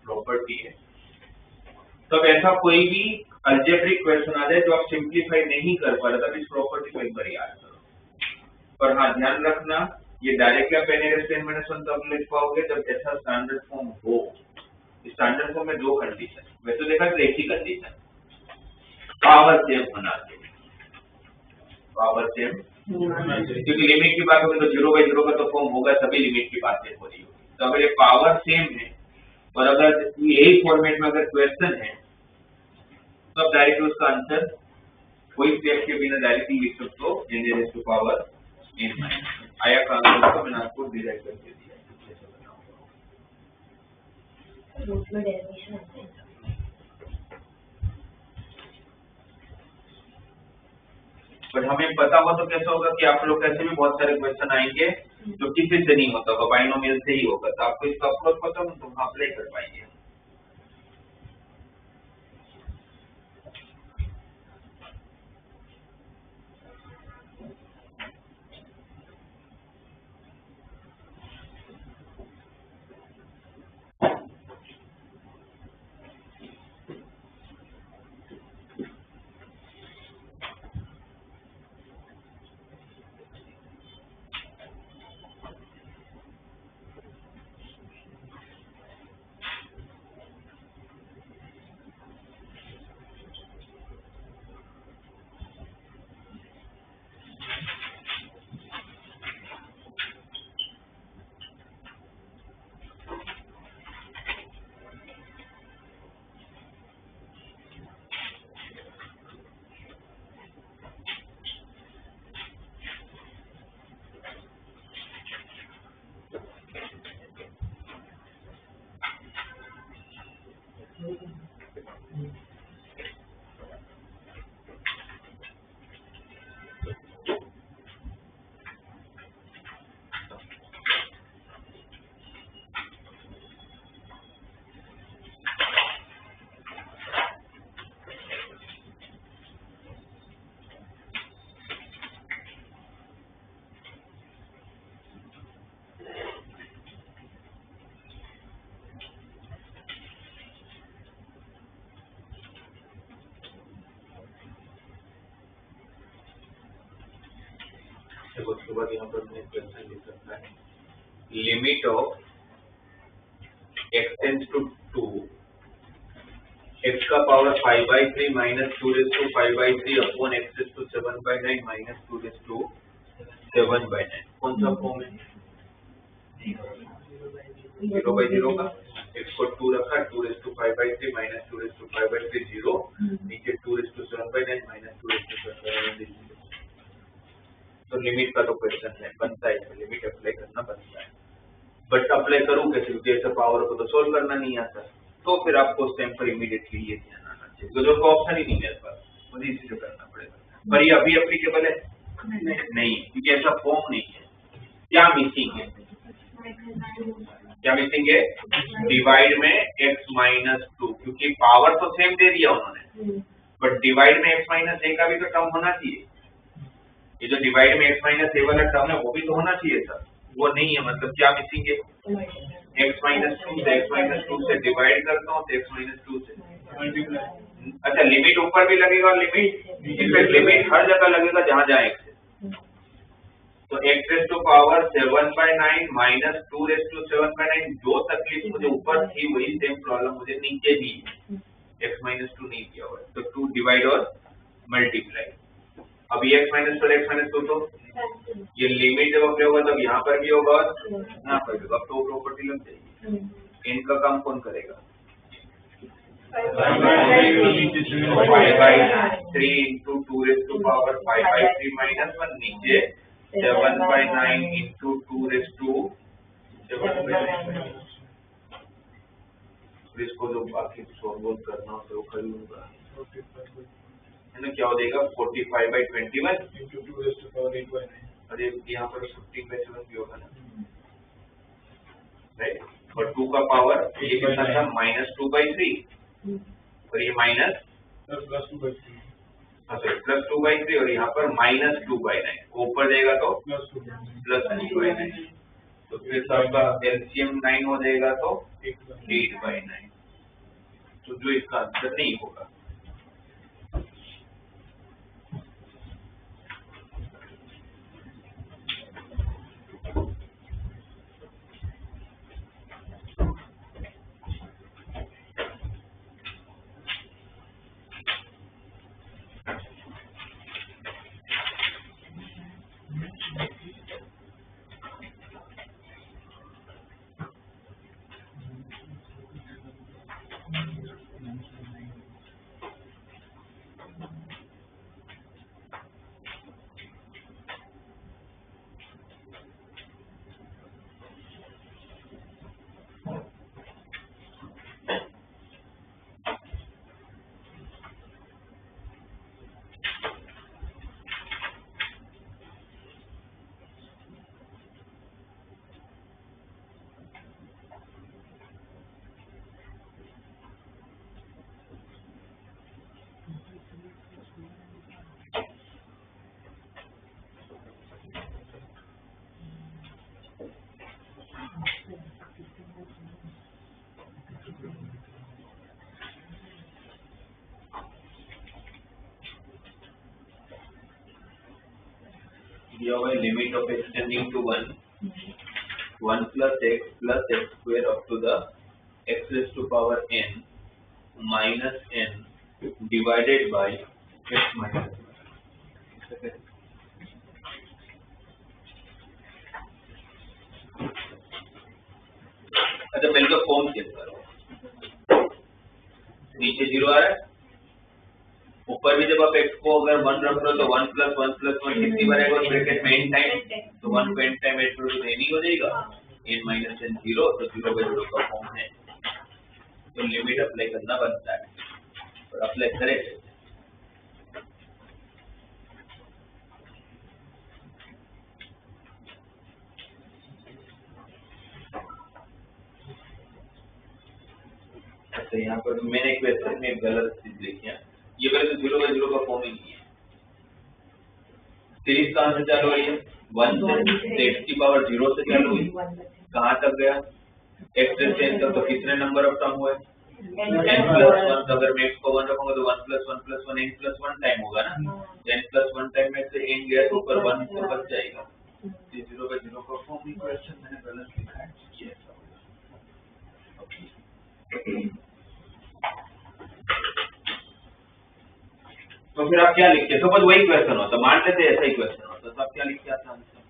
प्रॉपर्टी है। तब ऐसा कोई भी अलजेब्रिक क्वेश्चन आ जाए जो आप सिंप्लीफाई नहीं कर पा रहे तब इस प्रॉपर्टी को एक बार याद करो। पर हाँ ध्यान रखना ये डायरेक्टली आप n-1 तब लिख पाओगे जब ऐसा स्टैंडर्ड फॉर्म हो। स्टैंडर्ड फॉर्म में दो कंडीशन, वैसे देखा तो एक ही कंडीशन, पावर सेम होना चाहिए, पावर सेम, क्योंकि लिमिट की बात होगी तो 0/0 का तो फॉर्म होगा, सभी लिमिट की बात हो रही होगी। तो अगर ये पावर सेम है और अगर यही फॉर्मेट में अगर क्वेश्चन है तो अब डायरेक्ट उसका आंसर कोई स्टेप के बिना डायरेक्टली लिख सकते हो n पावर n। आया का आंसर तो मैंने आपको डिराइव करके दिया रूट में डेरिवेशन आता है। बट हमें पता हुआ तो कैसा होगा कि आप लोग कैसे भी बहुत सारे क्वेश्चन आएंगे जो किसी से नहीं होता होगा, बाइनोमियल से ही होगा, तो आपको इसका अप्रोच पता हो तो अप्लाई कर पाएंगे। उसके बाद यहाँ पर मैं क्वेश्चन लिख सकता है limit of x tends to 2 x का power 5/3 minus 2⁵/3 upon x to 7/9 minus 2⁷7/9 कौन सा फॉर्म है? 0/0 का x को 2 रखा 2⁵/3 माइनस 2⁵/3 0 नीचे 2⁷7/9 माइनस 2⁷7/9 तो लिमिट का तो क्वेश्चन है बनता है, लिमिट अप्लाई करना बनता है, बट अप्लाई करूं कैसे क्योंकि ऐसे पावर को तो सोल्व करना नहीं आता, तो फिर आपको उस टाइम पर इमीडिएटली ये ध्यान आना चाहिए तो जो ऑप्शन ही नहीं मेरे पास मुझे इसी से करना पड़ेगा। पर ये अभी एप्लीकेबल है नहीं क्योंकि ऐसा फॉर्म नहीं है। क्या मिसिंग है? क्या मिसिंग है? डिवाइड में x माइनस 2, क्योंकि पावर तो सेम दे दिया उन्होंने, बट डिवाइड में x माइनस a का भी तो टर्म होना चाहिए। ये जो डिवाइड में x माइनस a वाला टर्म है वो भी तो होना चाहिए सर, वो नहीं है, मतलब क्या मिसिंग है? x माइनस 2 से x माइनस 2 से डिवाइड करता हूँ तो x माइनस 2 से, अच्छा लिमिट ऊपर भी लगेगा और लिमिट हर जगह लगेगा जहाँ जहाँ x है। तो x raise to power 7/9 minus 2 raise to 7/9, जो तकलीफ मुझे ऊपर थी वही सेम प्रॉब्लम मुझे नीचे भी है, x माइनस 2 नहीं किया हुआ है, तो 2 डिवाइड और मल्टीप्लाई। अब ये x माइनस 2 x माइनस 2 तो ये लिमिट जब अप्लाई होगा तब यहाँ पर भी होगा और यहाँ पर भी होगा, अब तो प्रॉपर्टी लग जाएगी। इनका काम कौन करेगा? 5/3 into 2 raised to power 5/3 minus 1, नीचे 7/9 into 2 raised to 7/9। इसको जो बाकी सॉल्व करना हो तो कर लूंगा, है ना? क्या हो जाएगा? 45/21 into 2 raised to power 8/9, अरे यहाँ पर 15/7 भी होगा ना, राइट? और 2 का पावर ये कितना था? -2/3, और ये माइनस प्लस 2/3, अच्छा प्लस 2/3, और यहाँ पर -2/9, ऊपर जाएगा तो प्लस 2/9, तो फिर सबका एलसीएम 9 हो जाएगा तो 8/9, तो जो इसका आंसर नहीं होगा। दिया हुआ limit of x tending to 1 plus x square up to the x raised to power n minus n divided by x minus 1। अच्छा पहले तो फॉर्म चेक करो, नीचे 0 आ रहा है, ऊपर भी जब आप x को अगर 1 रख रहे हो तो 1 + 1 + 1 कितनी बार आएगा ब्रैकेट में n टाइम, तो 1 को n टाइम ऐड करो तो n ही हो जाएगा, n - n 0, तो 0/0 का फॉर्म है, तो लिमिट अप्लाई करना बनता है, और अप्लाई करें। अच्छा यहाँ पर मैंने क्वेश्चन में गलत चीज लिखी है, ये पहले तो 0/0 का फॉर्म ही नहीं है। सीरीज कहाँ से चालू हुई है? 1 से, x की पावर 0 से चालू हुई, कहाँ तक गया? x से n तक, तो कितने नंबर ऑफ टर्म हुए? n+1, अगर मैं x को 1 रखूंगा तो 1 + 1 + 1 n+1 टाइम होगा ना, n+1 टाइम में से n गया तो ऊपर 1 तो बच जाएगा, ये 0/0 का फॉर्म ही क्वेश्चन मैंने गलत लिखा है, तो फिर आप क्या लिखते? सपोज वही क्वेश्चन होता, मान लेते ऐसा ही क्वेश्चन होता, तो आप क्या लिखते आते आंसर?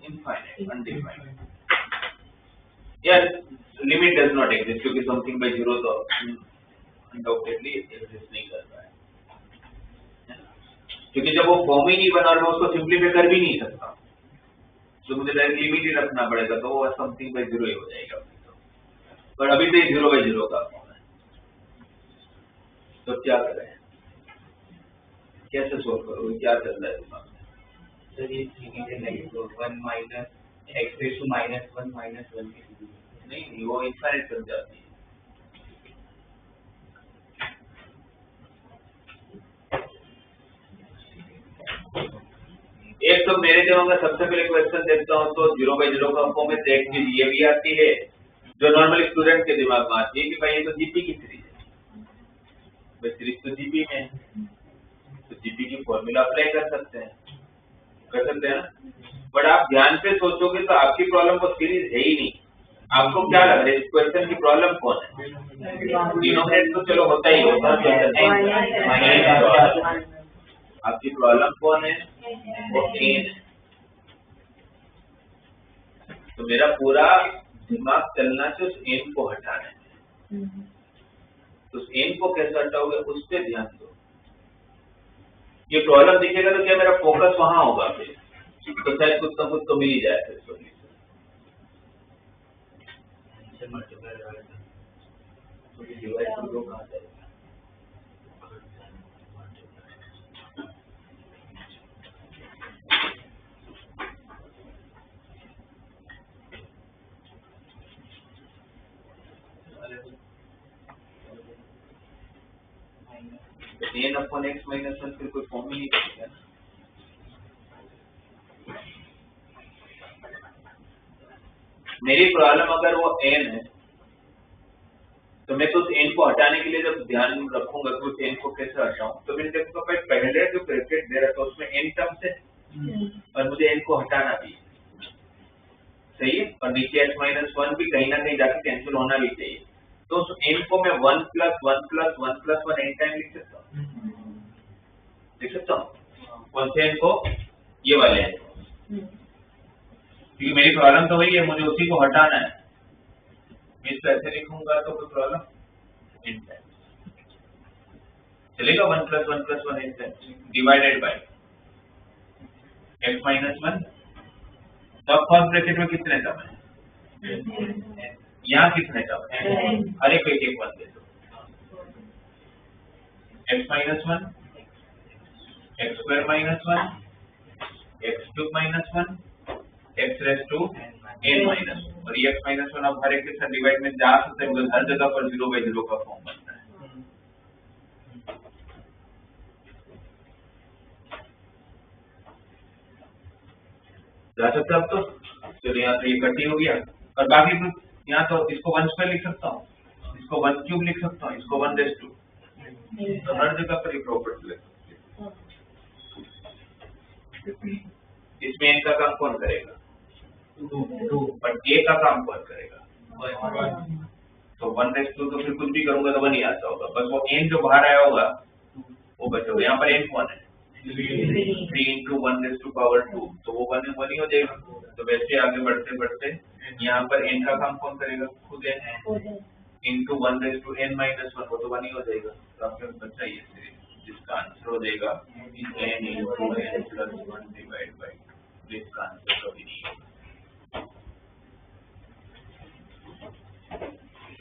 इनफाइनाइट, अनडिफाइंड, यार लिमिट डज नॉट एग्जिस्ट, क्योंकि समथिंग बाय 0 तो अनडाउटेडली एग्जिस्ट नहीं कर रहा है, क्योंकि जब वो फॉर्म ही नहीं बना और मैं उसको सिंप्लीफाई कर भी नहीं सकता, तो मुझे डायरेक्ट लिमिट ही रखना पड़ेगा, तो वो समथिंग बाय 0 ही हो जाएगा, पर अभी तो ये 0/0 का फॉर्म है, तो क्या करें, कैसे सोल्व करोगे, क्या चल रहा है दिमाग में? सर ये 1 - x raised to -1 की डिग्री। नहीं, वो इनफाइनाइट बन जाती है। एक तो मेरे दिमाग में सबसे पहले क्वेश्चन देखता हूँ तो 0/0 का फॉर्म में एक चीज ये भी आती है जो नॉर्मली स्टूडेंट के दिमाग में आती है कि भाई ये तो जीपी की सीरीज है, भाई सीरीज तो जीपी में है, तो जीपी की फॉर्मूला अप्लाई कर सकते हैं ना। बट आप ध्यान से सोचोगे तो आपकी प्रॉब्लम वो सीरीज है ही नहीं। आपको क्या लग रहा है इस क्वेश्चन की प्रॉब्लम कौन है? डिनोमिनेटर तो चलो होता ही होता है, आपकी प्रॉब्लम कौन है? वो एन है। तो मेरा पूरा दिमाग चलना से उस एन को हटाना है। तो उस एन को कैसे हटाओगे उस पर ध्यान दो। ये प्रॉब्लम दिखेगा तो क्या मेरा फोकस वहां होगा फिर, तो शायद कुछ ना कुछ तो मिल ही जाए फिर सोल्यूशन। डिवाइड कर दो कहाँ जाएगा? n upon x minus 1 फिर कोई फॉर्म ही नहीं बचेगा ना। मेरी प्रॉब्लम अगर वो n है तो मैं तो उस n को हटाने के लिए जब ध्यान रखूंगा कि उस n को कैसे हटाऊं, तो मैंने देखूंगा भाई पहले जो ब्रैकेट दे रहा था उसमें n टर्म्स है और मुझे n को हटाना भी सही है, और नीचे x minus 1 भी कहीं ना कहीं जाके कैंसिल होना भी चाहिए। तो उस n को मैं 1 + 1 + 1 + 1 n टाइम लिख सकता हूँ। कौन से n को? ये वाले n को, क्योंकि मेरी प्रॉब्लम तो वही है, मुझे उसी को हटाना है। मैं इसको ऐसे लिखूंगा तो कोई प्रॉब्लम n टाइम चलेगा। 1 + 1 + 1 n time divided by x minus 1। तो फर्स्ट ब्रैकेट में कितने टर्म है? यहाँ कितने टर्म है? हर एक एक वन दे दो। x minus 1, x² minus 1, x³ minus 1, x raised to n minus 1। और ये x minus 1 अब हर एक के साथ डिवाइड में जा सकते हैं, हर जगह पर 0/0 का फॉर्म बनता है। जा सकते अब तो चलो यहाँ तो ये कटी हो गया, और बाकी तो यहाँ तो इसको 1² लिख सकता हूँ, इसको 1³ लिख सकता हूँ, इसको 1 raised to, तो हर जगह पर ये प्रॉपर्टी लिख सकते हैं। इसमें n का काम कौन करेगा? 2। पर a का काम कौन करेगा? तो 1 raised to तो फिर कुछ भी करूंगा तो 1 ही आता होगा, बस वो n जो बाहर आया होगा वो बचेगा। यहाँ पर n कौन है? 3 × 1 raised to power 2, तो वो 1 ही हो जाएगा। तो वैसे आगे बढ़ते बढ़ते यहाँ पर n का काम कौन करेगा? खुद n into 1 raised to n minus 1, वो तो 1 ही हो जाएगा। तो आपके बच्चा ये सीरीज जिसका आंसर हो जाएगा n into n plus 1 divided by 2, जिसका आंसर कभी नहीं होगा।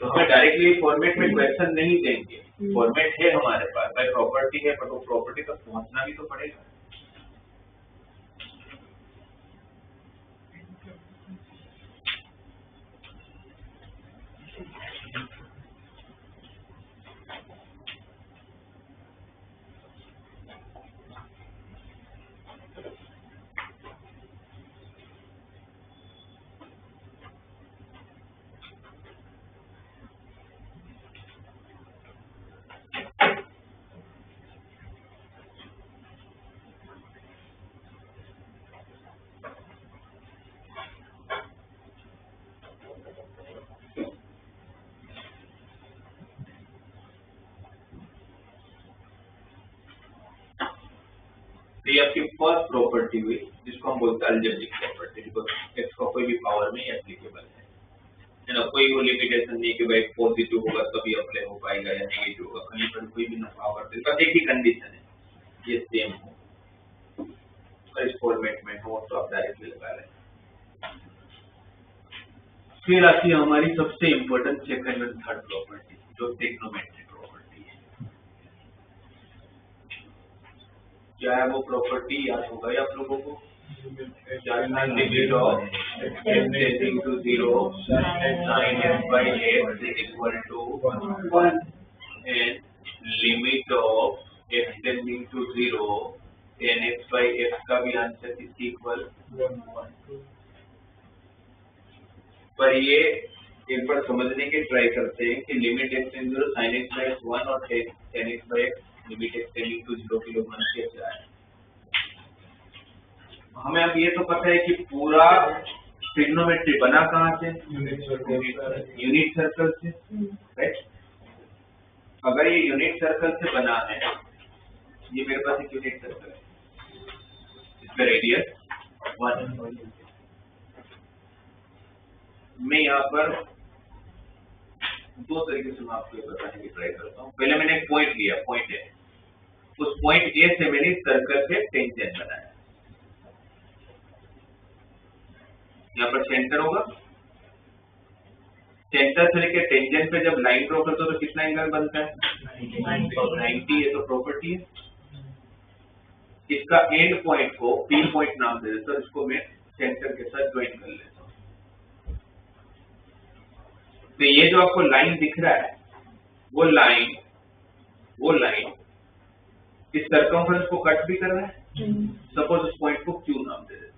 तो हमें डायरेक्टली फॉर्मेट में क्वेश्चन नहीं देंगे, फॉर्मेट है हमारे पास, भाई प्रॉपर्टी है, पर वो प्रॉपर्टी तक पहुंचना भी तो पड़ेगा। तो ये आपकी फर्स्ट प्रॉपर्टी हुई जिसको हम बोलते हैं अलजेब्रिक प्रॉपर्टी, बिकॉज़ x का कोई भी पावर में एप्लीकेबल है ना। कोई वो लिमिटेशन नहीं कि भाई पॉजिटिव होगा तभी अप्लाई हो पाएगा या नेगेटिव होगा, कहीं पर कोई भी ना पावर दे, बस एक ही कंडीशन है ये सेम हो और इस फॉर्मेट में हो तो आप डायरेक्टली लगा लें। फिर आती है हमारी सबसे इम्पोर्टेंट सेकंड और थर्ड प्रॉपर्टी जो ट्रिग्नोमेट्रिक प्रॉपर्टी है। क्या है वो प्रॉपर्टी? याद होगा आप लोगों को? Limit of tending to 0 sin x by x is equal to 1 and limit of x tending to 0 tan x by x का भी आंसर किसकी इक्वल 1। पर ये एक बार समझने की ट्राई करते हैं कि limit x tending to 0 sin x by x 1 और tan x by x limit x tending to 0 के लोग कैसे आए। हमें अब ये तो पता है कि पूरा ट्रिग्नोमेट्री बना कहाँ से, यूनिट सर्कल से, राइट। अगर ये यूनिट सर्कल से बना है, ये मेरे पास एक यूनिट सर्कल है, इसका रेडियस 1। मैं यहाँ पर दो तरीके से मैं आपको बताने की ट्राई करता हूँ। पहले मैंने एक पॉइंट लिया, पॉइंट है, उस पॉइंट ए से मैंने सर्कल पे टेंजेंट बनाया। यहाँ पर सेंटर होगा, सेंटर से लेकर टेंजेंट पे जब लाइन ड्रॉ करते हो तो कितना एंगल बनता है 90। ये तो प्रॉपर्टी है। इसका एंड पॉइंट को पी पॉइंट नाम दे देता हूं, इसको मैं सेंटर के साथ ज्वाइन कर लेता हूं। तो ये जो आपको लाइन दिख रहा है, वो लाइन इस सर्कमफ्रेंस को कट भी कर रहा है। सपोज उस पॉइंट को क्यू नाम दे देते हैं,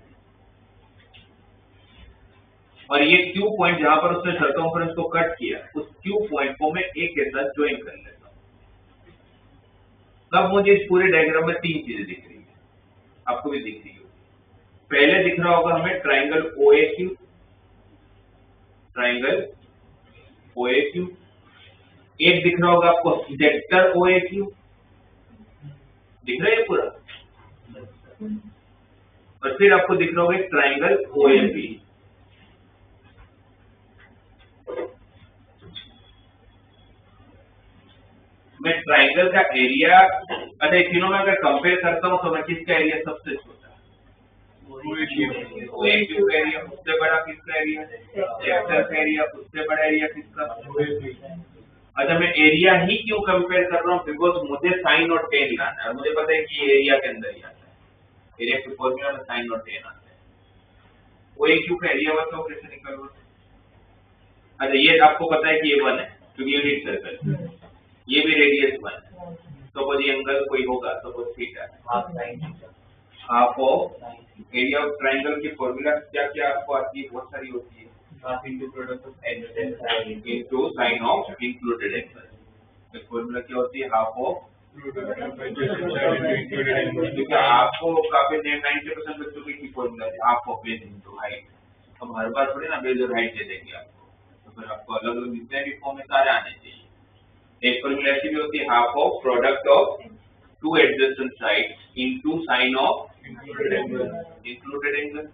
और ये क्यू पॉइंट जहां पर उसने सर्कमफ्रेंस को कट किया, उस क्यू पॉइंट को मैं ए के साथ ज्वाइन कर लेता हूं। तब मुझे इस पूरे डायग्राम में तीन चीजें दिख रही है, आपको भी दिख रही होगी। पहले दिख रहा होगा हमें ट्राइंगल OAQ, ट्राइंगल OAQ। एक दिख रहा होगा आपको सेक्टर OAQ, दिख रहा है पूरा। और फिर आपको दिख रहा होगा एक ट्राइंगल OAB। मैं ट्राइंगल का एरिया, अच्छा तीनों में अगर कंपेयर करता हूं तो मैं किसका एरिया सबसे छोटा, OAQ का एरिया। उससे बड़ा किसका एरिया, सेक्टर का एरिया। उससे बड़ा एरिया किसका, अच्छा मैं एरिया ही क्यों कंपेयर कर रहा हूँ, बिकॉज मुझे साइन और टेन लाना है। मुझे पता है कि ये एरिया के अंदर ही आता है, एरिया के फॉर्मूला में साइन और टेन आता है। OAQ का एरिया बताओ कैसे निकालो। अच्छा ये आपको पता है कि ये 1 है क्योंकि यूनिट सर्कल, ये भी रेडियस 1 है। सपोज ये एंगल कोई होगा, suppose theta, half of area of triangle की फॉर्मूला क्या क्या आपको आती है, बहुत सारी होती है, half into product of adjacent into sine of included angle. तो फॉर्मूला क्या होती है, हाफ ऑफ, क्योंकि आपको काफी 90% बच्चों की फॉर्मूला है half of base into height. हम हर बार थोड़ी ना बेस और हाइट दे देंगे आपको, तो फिर आपको अलग अलग जितने भी फॉर्म में सारे आने चाहिए। एक फॉर्मूला ऐसी भी होती है, half of product of two adjacent sides into sine of included angle.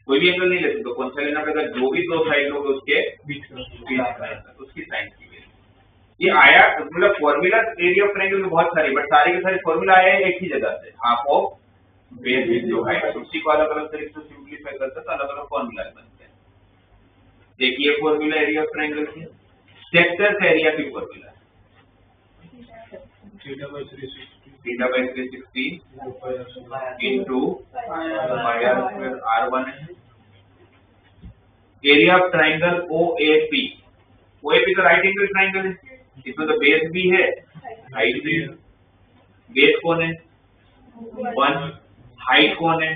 कोई भी एंगल नहीं ले सकते, तो कौन सा लेना पड़ेगा, जो भी दो साइड होंगे उसके बीच का, उसकी साइन की वैल्यू। ये आया मतलब फॉर्मूला एरिया ऑफ ट्रायंगल में बहुत सारे, बट सारे के सारे फॉर्मूला आया है एक ही जगह से, half of base into height. उसी को अलग अलग तरीके से सिंपलीफाई करते हैं तो अलग अलग फॉर्मूला बनते हैं। देखिए फॉर्मूला एरिया ऑफ ट्रायंगल की, सेक्टर का एरिया की formula theta by 360 into pi r square r1 है। Area of triangle OAP, OAP तो राइट एंगल ट्राइंगल है, इसमें तो बेस भी है हाइट भी है। बेस कौन है 1, हाइट कौन है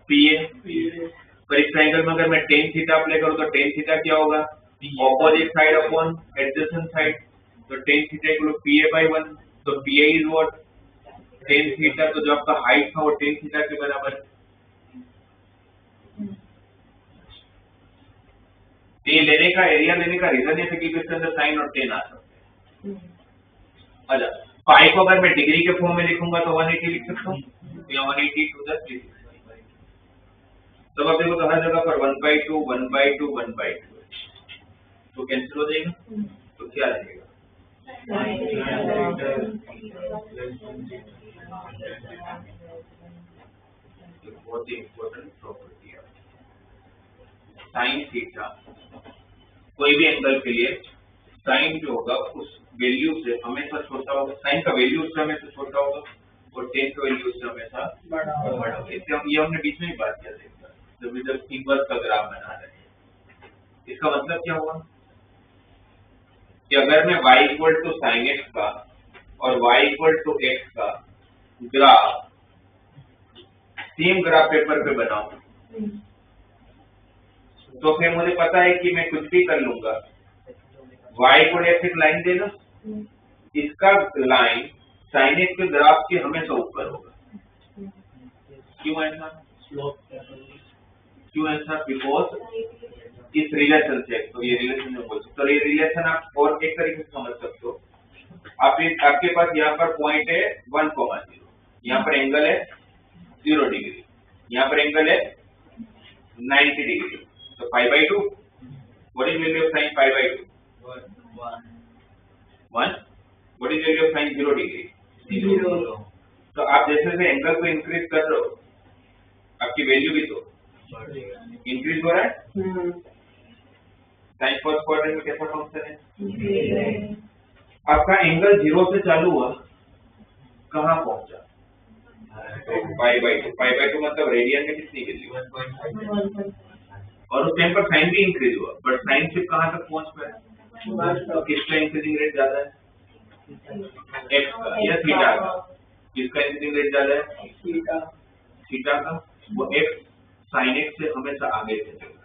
PA। पर इस ट्राइंगल में अगर मैं टेन थीटा अप्लाई करूं तो टेन थीटा क्या होगा, opposite side upon adjacent side, तो tan theta equal PA by 1। तो PA is what, tan theta. तो जो आपका हाइट था वो टेन थीटा के बराबर है। ये लेने का, एरिया लेने का रीजन ये था कि इसके अंदर साइन और टेन आ सकते हैं। अच्छा पाई को अगर मैं डिग्री के फॉर्म में लिखूंगा तो 180 लिख सकता हूँ, या 180 टू द 360। तब आप देखो तो हर जगह पर 1/2 1/2 1/2 तो कैंसिल हो जाएगा, तो क्या रहेगा, बहुत ही इंपॉर्टेंट प्रॉपर्टी है साइन थीटा। कोई भी एंगल के लिए साइन जो होगा उस वैल्यू से हमेशा छोटा होगा, साइन का वैल्यू उससे हमेशा छोटा होगा और टेन का वैल्यू उससे हमेशा बड़ा होगा। इससे हम ये हमने बीच में ही बात किया था, जब जब इनवर्स का ग्राफ बना रहे हैं। इसका मतलब क्या हुआ कि अगर मैं y equal to sine x का और y इक्वल टू एक्स का ग्राफ सेम ग्राफ पेपर पे बनाऊं तो फिर मुझे पता है कि मैं कुछ भी कर लूंगा, y इक्वल एक्स एक लाइन देगा, इसका लाइन साइन एक्स के ग्राफ के हमेशा ऊपर होगा। क्यों ऐसा? क्यों ऐसा? बिकॉज इस रिलेशन से, तो ये रिलेशन में बोल सकते हो, ये रिलेशन आप और एक तरीके से समझ सकते हो। आपके पास यहाँ पर पॉइंट है 1,0, यहाँ पर एंगल है 0 डिग्री, यहाँ पर एंगल है 90 डिग्री, तो π/2। What is value of sine π/2? 1। What is value of sine 0 degree? 0। तो आप जैसे जैसे एंगल को इंक्रीज कर रहे हो, आपकी वैल्यू भी तो इंक्रीज हो रहा है। साइन फर्स्ट क्वाड्रेंट में कैसा फंक्शन है? आपका एंगल 0 से चालू हुआ, कहाँ पहुंचा? π/2 मतलब रेडियन में कितनी वैल्यू? और उस टाइम पर साइन भी इंक्रीज हुआ, बट साइन सिर्फ कहाँ तक पहुंच पाया? तो किसका इंक्रीजिंग रेट ज्यादा है? एक्स का या थीटा का? किसका इंक्रीजिंग रेट ज्यादा है? थीटा का। वो एक्स साइन एक्स से हमेशा आगे चलेगा,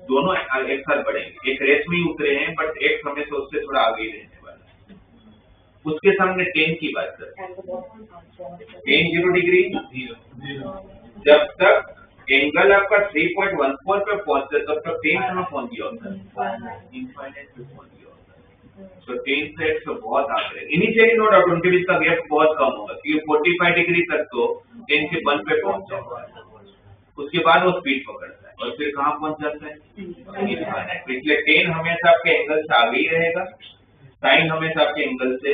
दोनों एक साथ बढ़ेंगे, एक रेस में ही उतरे हैं, बट एक्स हमेशा उससे थोड़ा आगे ही रहने वाला है। उसके सामने टेन की बात करें, टेन 0 डिग्री 0। जब तक एंगल आपका 3.14 पे पहुंचते तब तक टेन कहाँ पहुंच गया होता है? इनफाइनाइट पे पहुंच गया होता है। तो टेन से एक्स बहुत आगे, इनिशियली नो डाउट उनके बीच का गैप बहुत कम होगा, क्योंकि 45 डिग्री तक तो 10 से 1 पे पहुंच जाता है, उसके बाद वो स्पीड पकड़ता है और फिर कहाँ पहुंच जाता है? इनफाइनाइट। इसलिए 10 हमेशा आपके एंगल से आगे ही रहेगा, साइन हमेशा आपके एंगल से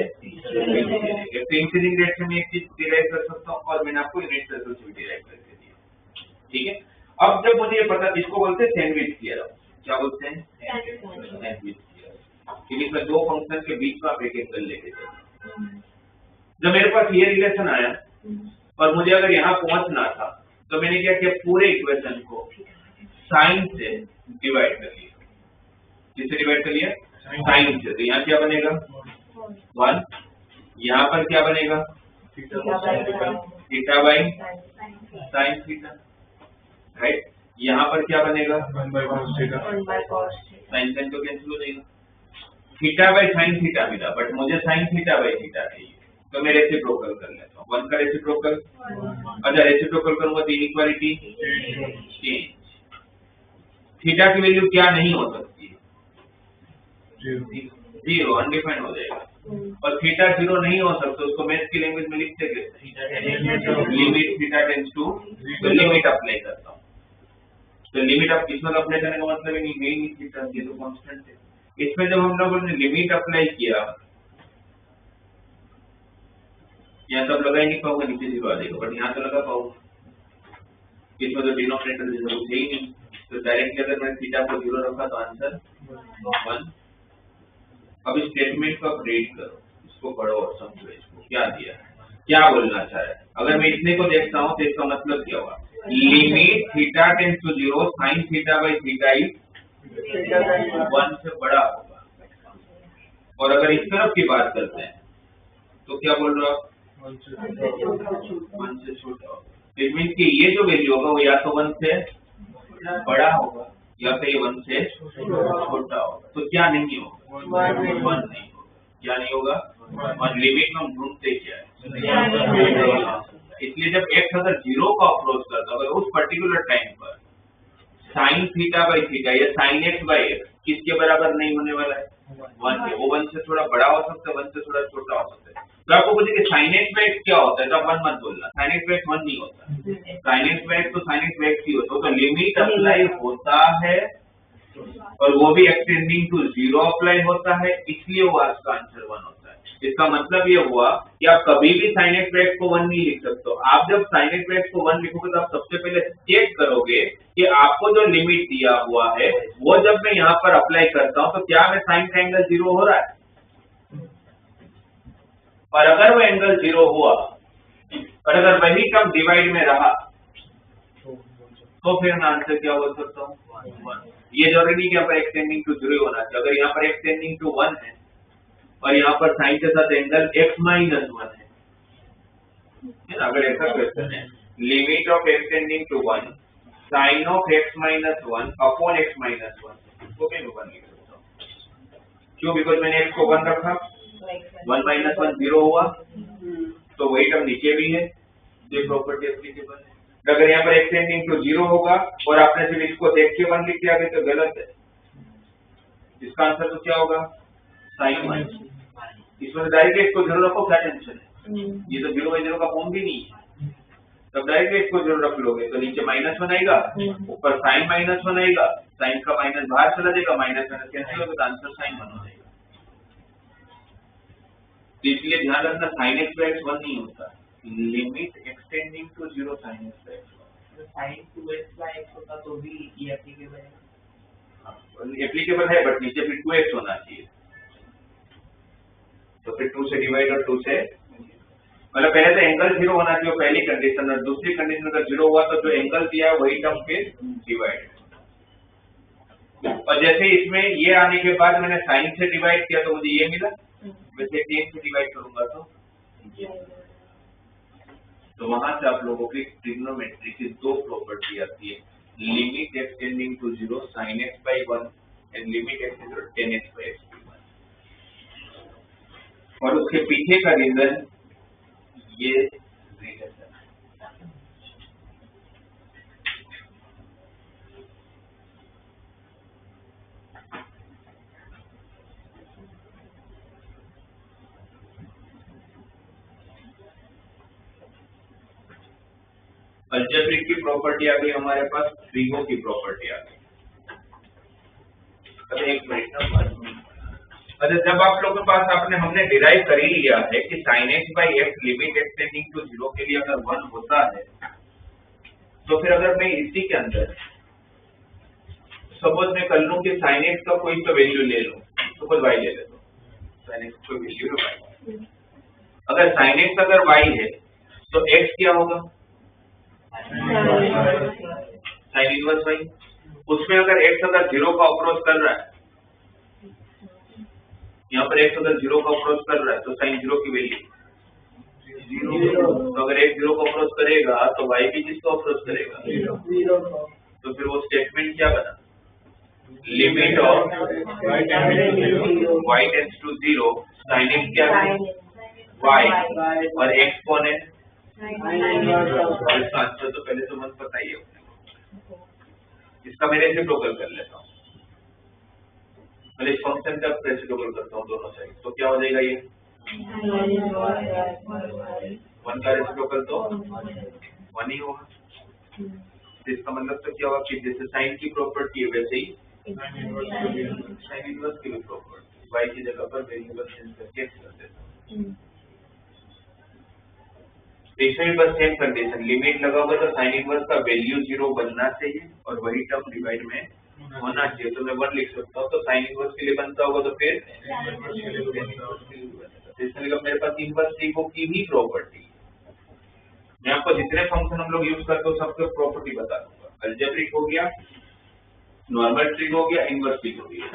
इंक्रीजिंग रेट से मैं एक चीज डिराइव कर सकता हूँ, और मैंने आपको यूनिट सर्कल से भी डिराइव करके दिया। ठीक है, अब जब मुझे ये पता, इसको बोलते हैं सैंडविच थ्योरम। क्या बोलते हैं? Sandwich theorem. क्योंकि इसमें दो फंक्शन के बीच में आप एक एंगल लेके चलते। जब मेरे पास ये रिलेशन आया और मुझे अगर यहाँ पहुंचना था, तो मैंने क्या किया? पूरे इक्वेशन को साइन से डिवाइड कर लिया। किससे डिवाइड कर लिया? साइन से। तो यहाँ क्या बनेगा? 1। यहाँ पर क्या बनेगा? Theta by sine theta, right. यहाँ पर क्या बनेगा? 1/cos theta. साइन साइन तो कैंसिल हो जाएगा। थीटा बाई साइन थीटा मिला, बट मुझे साइन थीटा बाई थीटा चाहिए, तो मैं रेसिप्रोकल कर लेता हूँ। 1 का रेसिप्रोकल, अच्छा रेसिप्रोकल करूंगा तो इनइक्वालिटी चेंज। थीटा की वैल्यू क्या नहीं हो सकती? 0, अनडिफाइंड हो जाएगा। और थीटा 0 नहीं हो सकता, उसको मैथ्स की लैंग्वेज में लिखते कैसे? लिमिट थीटा टेंड्स टू, तो लिमिट अप्लाई करता हूँ। तो लिमिट आप इसमें अप्लाई करने का मतलब नहीं थीटा, ये तो कांस्टेंट है। इसमें जब हम लोगों ने लिमिट अप्लाई किया, यहाँ सब लगा ही नहीं पाऊंगा, नीचे 0 आ जाएगा, बट यहाँ तो लगा पाऊंगा। इसमें तो डिनोमिनेटर जैसा कुछ है ही नहीं, तो डायरेक्टली अगर मैंने थीटा को 0 रखा तो आंसर 1। अब इस स्टेटमेंट को आप रीड करो, इसको पढ़ो और समझो इसको क्या दिया है, क्या बोलना चाह रहा है। अगर मैं इतने को देखता हूँ तो इसका मतलब क्या हुआ? Limit theta tends to 0 sine theta by theta is 1 से बड़ा होगा। और अगर इस तरफ की बात करते हैं तो क्या बोल रहा हूँ? 1 से छोटा होगा। इट मीन्स कि ये जो वैल्यू होगा वो या तो 1 से बड़ा होगा या फिर 1 से छोटा होगा। तो क्या नहीं होगा? 1 नहीं होगा। क्या नहीं होगा? 1। लिमिट में हम ढूंढते क्या है? इसलिए जब x अगर 0 को अप्रोच करता है उस पर्टिकुलर टाइम पर साइन थीटा बाई थीटा या साइन एक्स बाई एक्स किसके बराबर नहीं होने वाला है? 1 के। वो 1 से थोड़ा बड़ा हो सकता है, 1 से थोड़ा छोटा हो सकता है। तो आपको पूछे कि साइन एक्स बाई एक्स क्या होता है, तो आप 1 मत बोलना। साइन एक्स बाई एक्स 1 नहीं होता, साइन एक्स बाई एक्स तो साइन एक्स बाई एक्स ही होता है। तो लिमिट अप्लाई होता है और वो भी एक्सटेंडिंग टू 0 अप्लाई होता है, इसलिए वो आपका आंसर 1 होता है। इसका मतलब ये हुआ कि आप कभी भी sin x by x को 1 नहीं लिख सकते। आप जब sin x by x को 1 लिखोगे तो आप सबसे पहले चेक करोगे कि आपको जो लिमिट दिया हुआ है वो जब मैं यहाँ पर अप्लाई करता हूँ तो क्या मैं साइन का एंगल 0 हो रहा है? और अगर वो एंगल 0 हुआ और अगर वही टर्म डिवाइड में रहा तो फिर मैं आंसर क्या बोल सकता हूँ? ये जरूरी नहीं कि यहाँ पर एक्सटेंडिंग टू 0 होना चाहिए। अगर यहाँ पर एक्सटेंडिंग टू 1 है और यहाँ पर साइन के साथ एंगल x माइनस 1 है ना, अगर ऐसा क्वेश्चन है, limit of x tending to 1 sine of x minus 1 upon x minus 1, तो मैं 1 लिख सकता हूँ। क्यों? बिकॉज मैंने x को 1 रखा, 1 माइनस 1 0 हुआ, तो वही टर्म नीचे भी है, ये प्रॉपर्टी एप्लीकेबल है। अगर यहाँ पर एक्सटेंडिंग टू 0 होगा और आपने सिर्फ इसको देख के 1 लिख दिया तो गलत है। इसका आंसर तो क्या होगा? साइन 1। इसमें डायरेक्ट इसको 0 रखो, क्या टेंशन है? ये तो 0 बाई 0 का फॉर्म भी नहीं है। तब डायरेक्ट इसको 0 रख लोगे तो नीचे -1 आएगा, ऊपर साइन -1 आएगा, साइन का माइनस बाहर चला जाएगा, माइनस माइनस कैंसिल होगा, तो आंसर साइन 1 हो जाएगा। तो इसलिए ध्यान रखना, साइन x बाई x 1 नहीं होता, limit x tending to 0 sine x by x। Sine 2x by x होता तो भी ये एप्लीकेबल है। एप्लीकेबल है, बट नीचे फिर 2x होना चाहिए, तो फिर 2 से डिवाइड और 2 से, मतलब पहले तो एंगल 0 होना चाहिए पहली कंडीशन, और दूसरी कंडीशन अगर 0 हुआ तो जो एंगल दिया है वही टर्म फिर डिवाइड। और जैसे इसमें ये आने के बाद मैंने साइन से डिवाइड किया तो मुझे ये मिला, वैसे टेन से डिवाइड करूंगा तो वहां से आप लोगों की ट्रिग्नोमेट्री की 2 प्रॉपर्टी आती है, limit x tending to 0 sin x by 1 and limit x tending to tan x by x by 1। और उसके पीछे का रीजन ये रिलेशन है। अलजेब्रिक की प्रॉपर्टी आ गई हमारे पास, ट्रिगो की प्रॉपर्टी आ गई। अरे एक मिनट, अच्छा जब आप लोगों के पास हमने डिराइव कर ही लिया है कि sin x by x limit x tending to 0 के लिए अगर 1 होता है, तो फिर अगर मैं इसी के अंदर सपोज मैं कर लूं कि sin x का कोई तो वैल्यू ले लूं, सपोज y ले लेता हूं, sin x कोई वैल्यू है y। अगर sin x अगर y है तो x क्या होगा? Sine inverse y। उसमें अगर x अगर 0 का अप्रोच कर रहा है, यहाँ पर x अगर 0 का अप्रोच कर रहा है तो साइन 0 की वैल्यू 0। तो अगर x 0 को अप्रोच करेगा तो y भी किसको अप्रोच करेगा? 0। तो फिर वो स्टेटमेंट क्या बना? Limit of y tends to 0 sine x क्या है? y, और x कौन है? इसका आंसर तो पहले तो मत बताइए अपने, इसका मैं रेसिप्रोकल कर लेता हूँ, मैं इस फंक्शन का रेसिप्रोकल करता हूँ दोनों साइड, तो क्या हो जाएगा ये 1 का रेसिप्रोकल तो 1 ही होगा। तो इसका मतलब तो क्या होगा कि जैसे साइन की प्रॉपर्टी है वैसे ही साइन इनवर्स की भी प्रॉपर्टी, y की जगह पर वेरिएबल चेंज करके x कर देता हूँ। इसमें बस सेम कंडीशन, लिमिट लगा होगा तो साइन इनवर्स का वैल्यू 0 बनना चाहिए और वही टर्म डिवाइड में होना चाहिए, तो मैं 1 लिख सकता हूँ। तो साइन इनवर्स के लिए बनता होगा तो फिर इसलिए मेरे पास इनवर्स ट्रिगो की भी प्रॉपर्टी। मैं आपको जितने फंक्शन हम लोग यूज करते हो सबके प्रॉपर्टी बता दूंगा। अलजेब्रिक हो गया, नॉर्मल ट्रिगो हो गया, इनवर्स ट्रिगो हो गया।